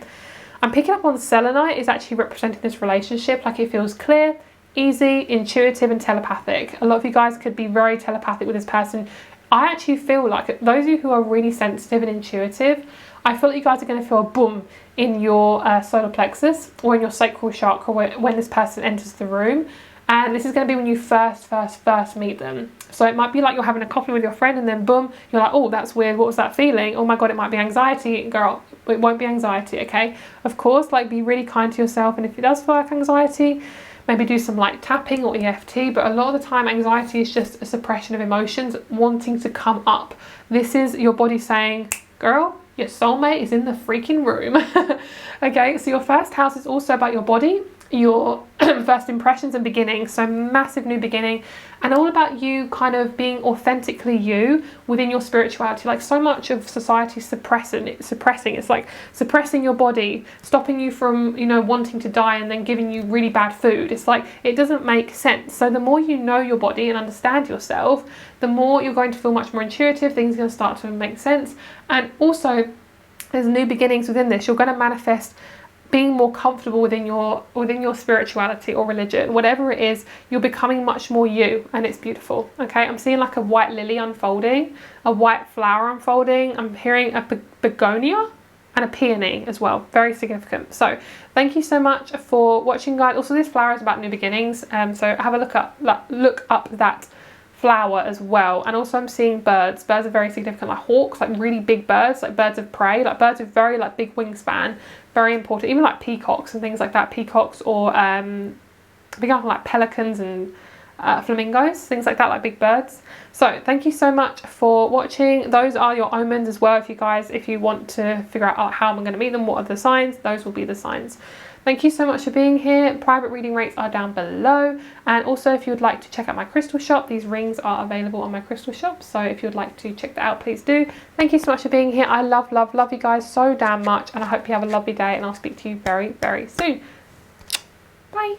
I'm picking up on selenite is actually representing this relationship. Like, it feels clear, easy, intuitive, and telepathic. A lot of you guys could be very telepathic with this person. I actually feel like those of you who are really sensitive and intuitive, I feel like you guys are going to feel a boom in your solar plexus or in your sacral chakra when this person enters the room. And this is going to be when you first meet them. So it might be like you're having a coffee with your friend, and then boom, you're like, oh, that's weird. What was that feeling? Oh my God, it might be anxiety. Girl, it won't be anxiety, okay? Of course, like, be really kind to yourself. And if it does feel like anxiety, maybe do some like tapping or EFT. But a lot of the time, anxiety is just a suppression of emotions wanting to come up. This is your body saying, girl, your soulmate is in the freaking room. Okay, so your first house is also about your body, your first impressions and beginnings. So massive new beginning, and all about you kind of being authentically you within your spirituality. Like, so much of society suppressing. It's like suppressing your body, stopping you from, you know, wanting to die, and then giving you really bad food. It's like, it doesn't make sense. So the more you know your body and understand yourself, the more you're going to feel much more intuitive. Things are going to start to make sense. And also, there's new beginnings within this. You're going to manifest being more comfortable within your spirituality or religion, whatever it is. You're becoming much more you, and it's beautiful. Okay, I'm seeing like a white lily unfolding, a white flower unfolding. I'm hearing a begonia and a peony as well. Very significant. So thank you so much for watching, guys. Also, this flower is about new beginnings, so have a look up that flower as well. And also, I'm seeing birds. Birds are very significant, like hawks, like really big birds, like birds of prey, like birds with very like big wingspan. Very important. Even like peacocks and things like that. Peacocks, or big up like pelicans and flamingos, things like that, like big birds. So thank you so much for watching. Those are your omens as well. If you want to figure out how I'm going to meet them, what are the signs, those will be the signs. Thank you so much for being here. Private reading rates are down below. And also, if you would like to check out my crystal shop, these rings are available on my crystal shop. So if you would like to check that out, please do. Thank you so much for being here. I love you guys so damn much. And I hope you have a lovely day. And I'll speak to you very, very soon. Bye.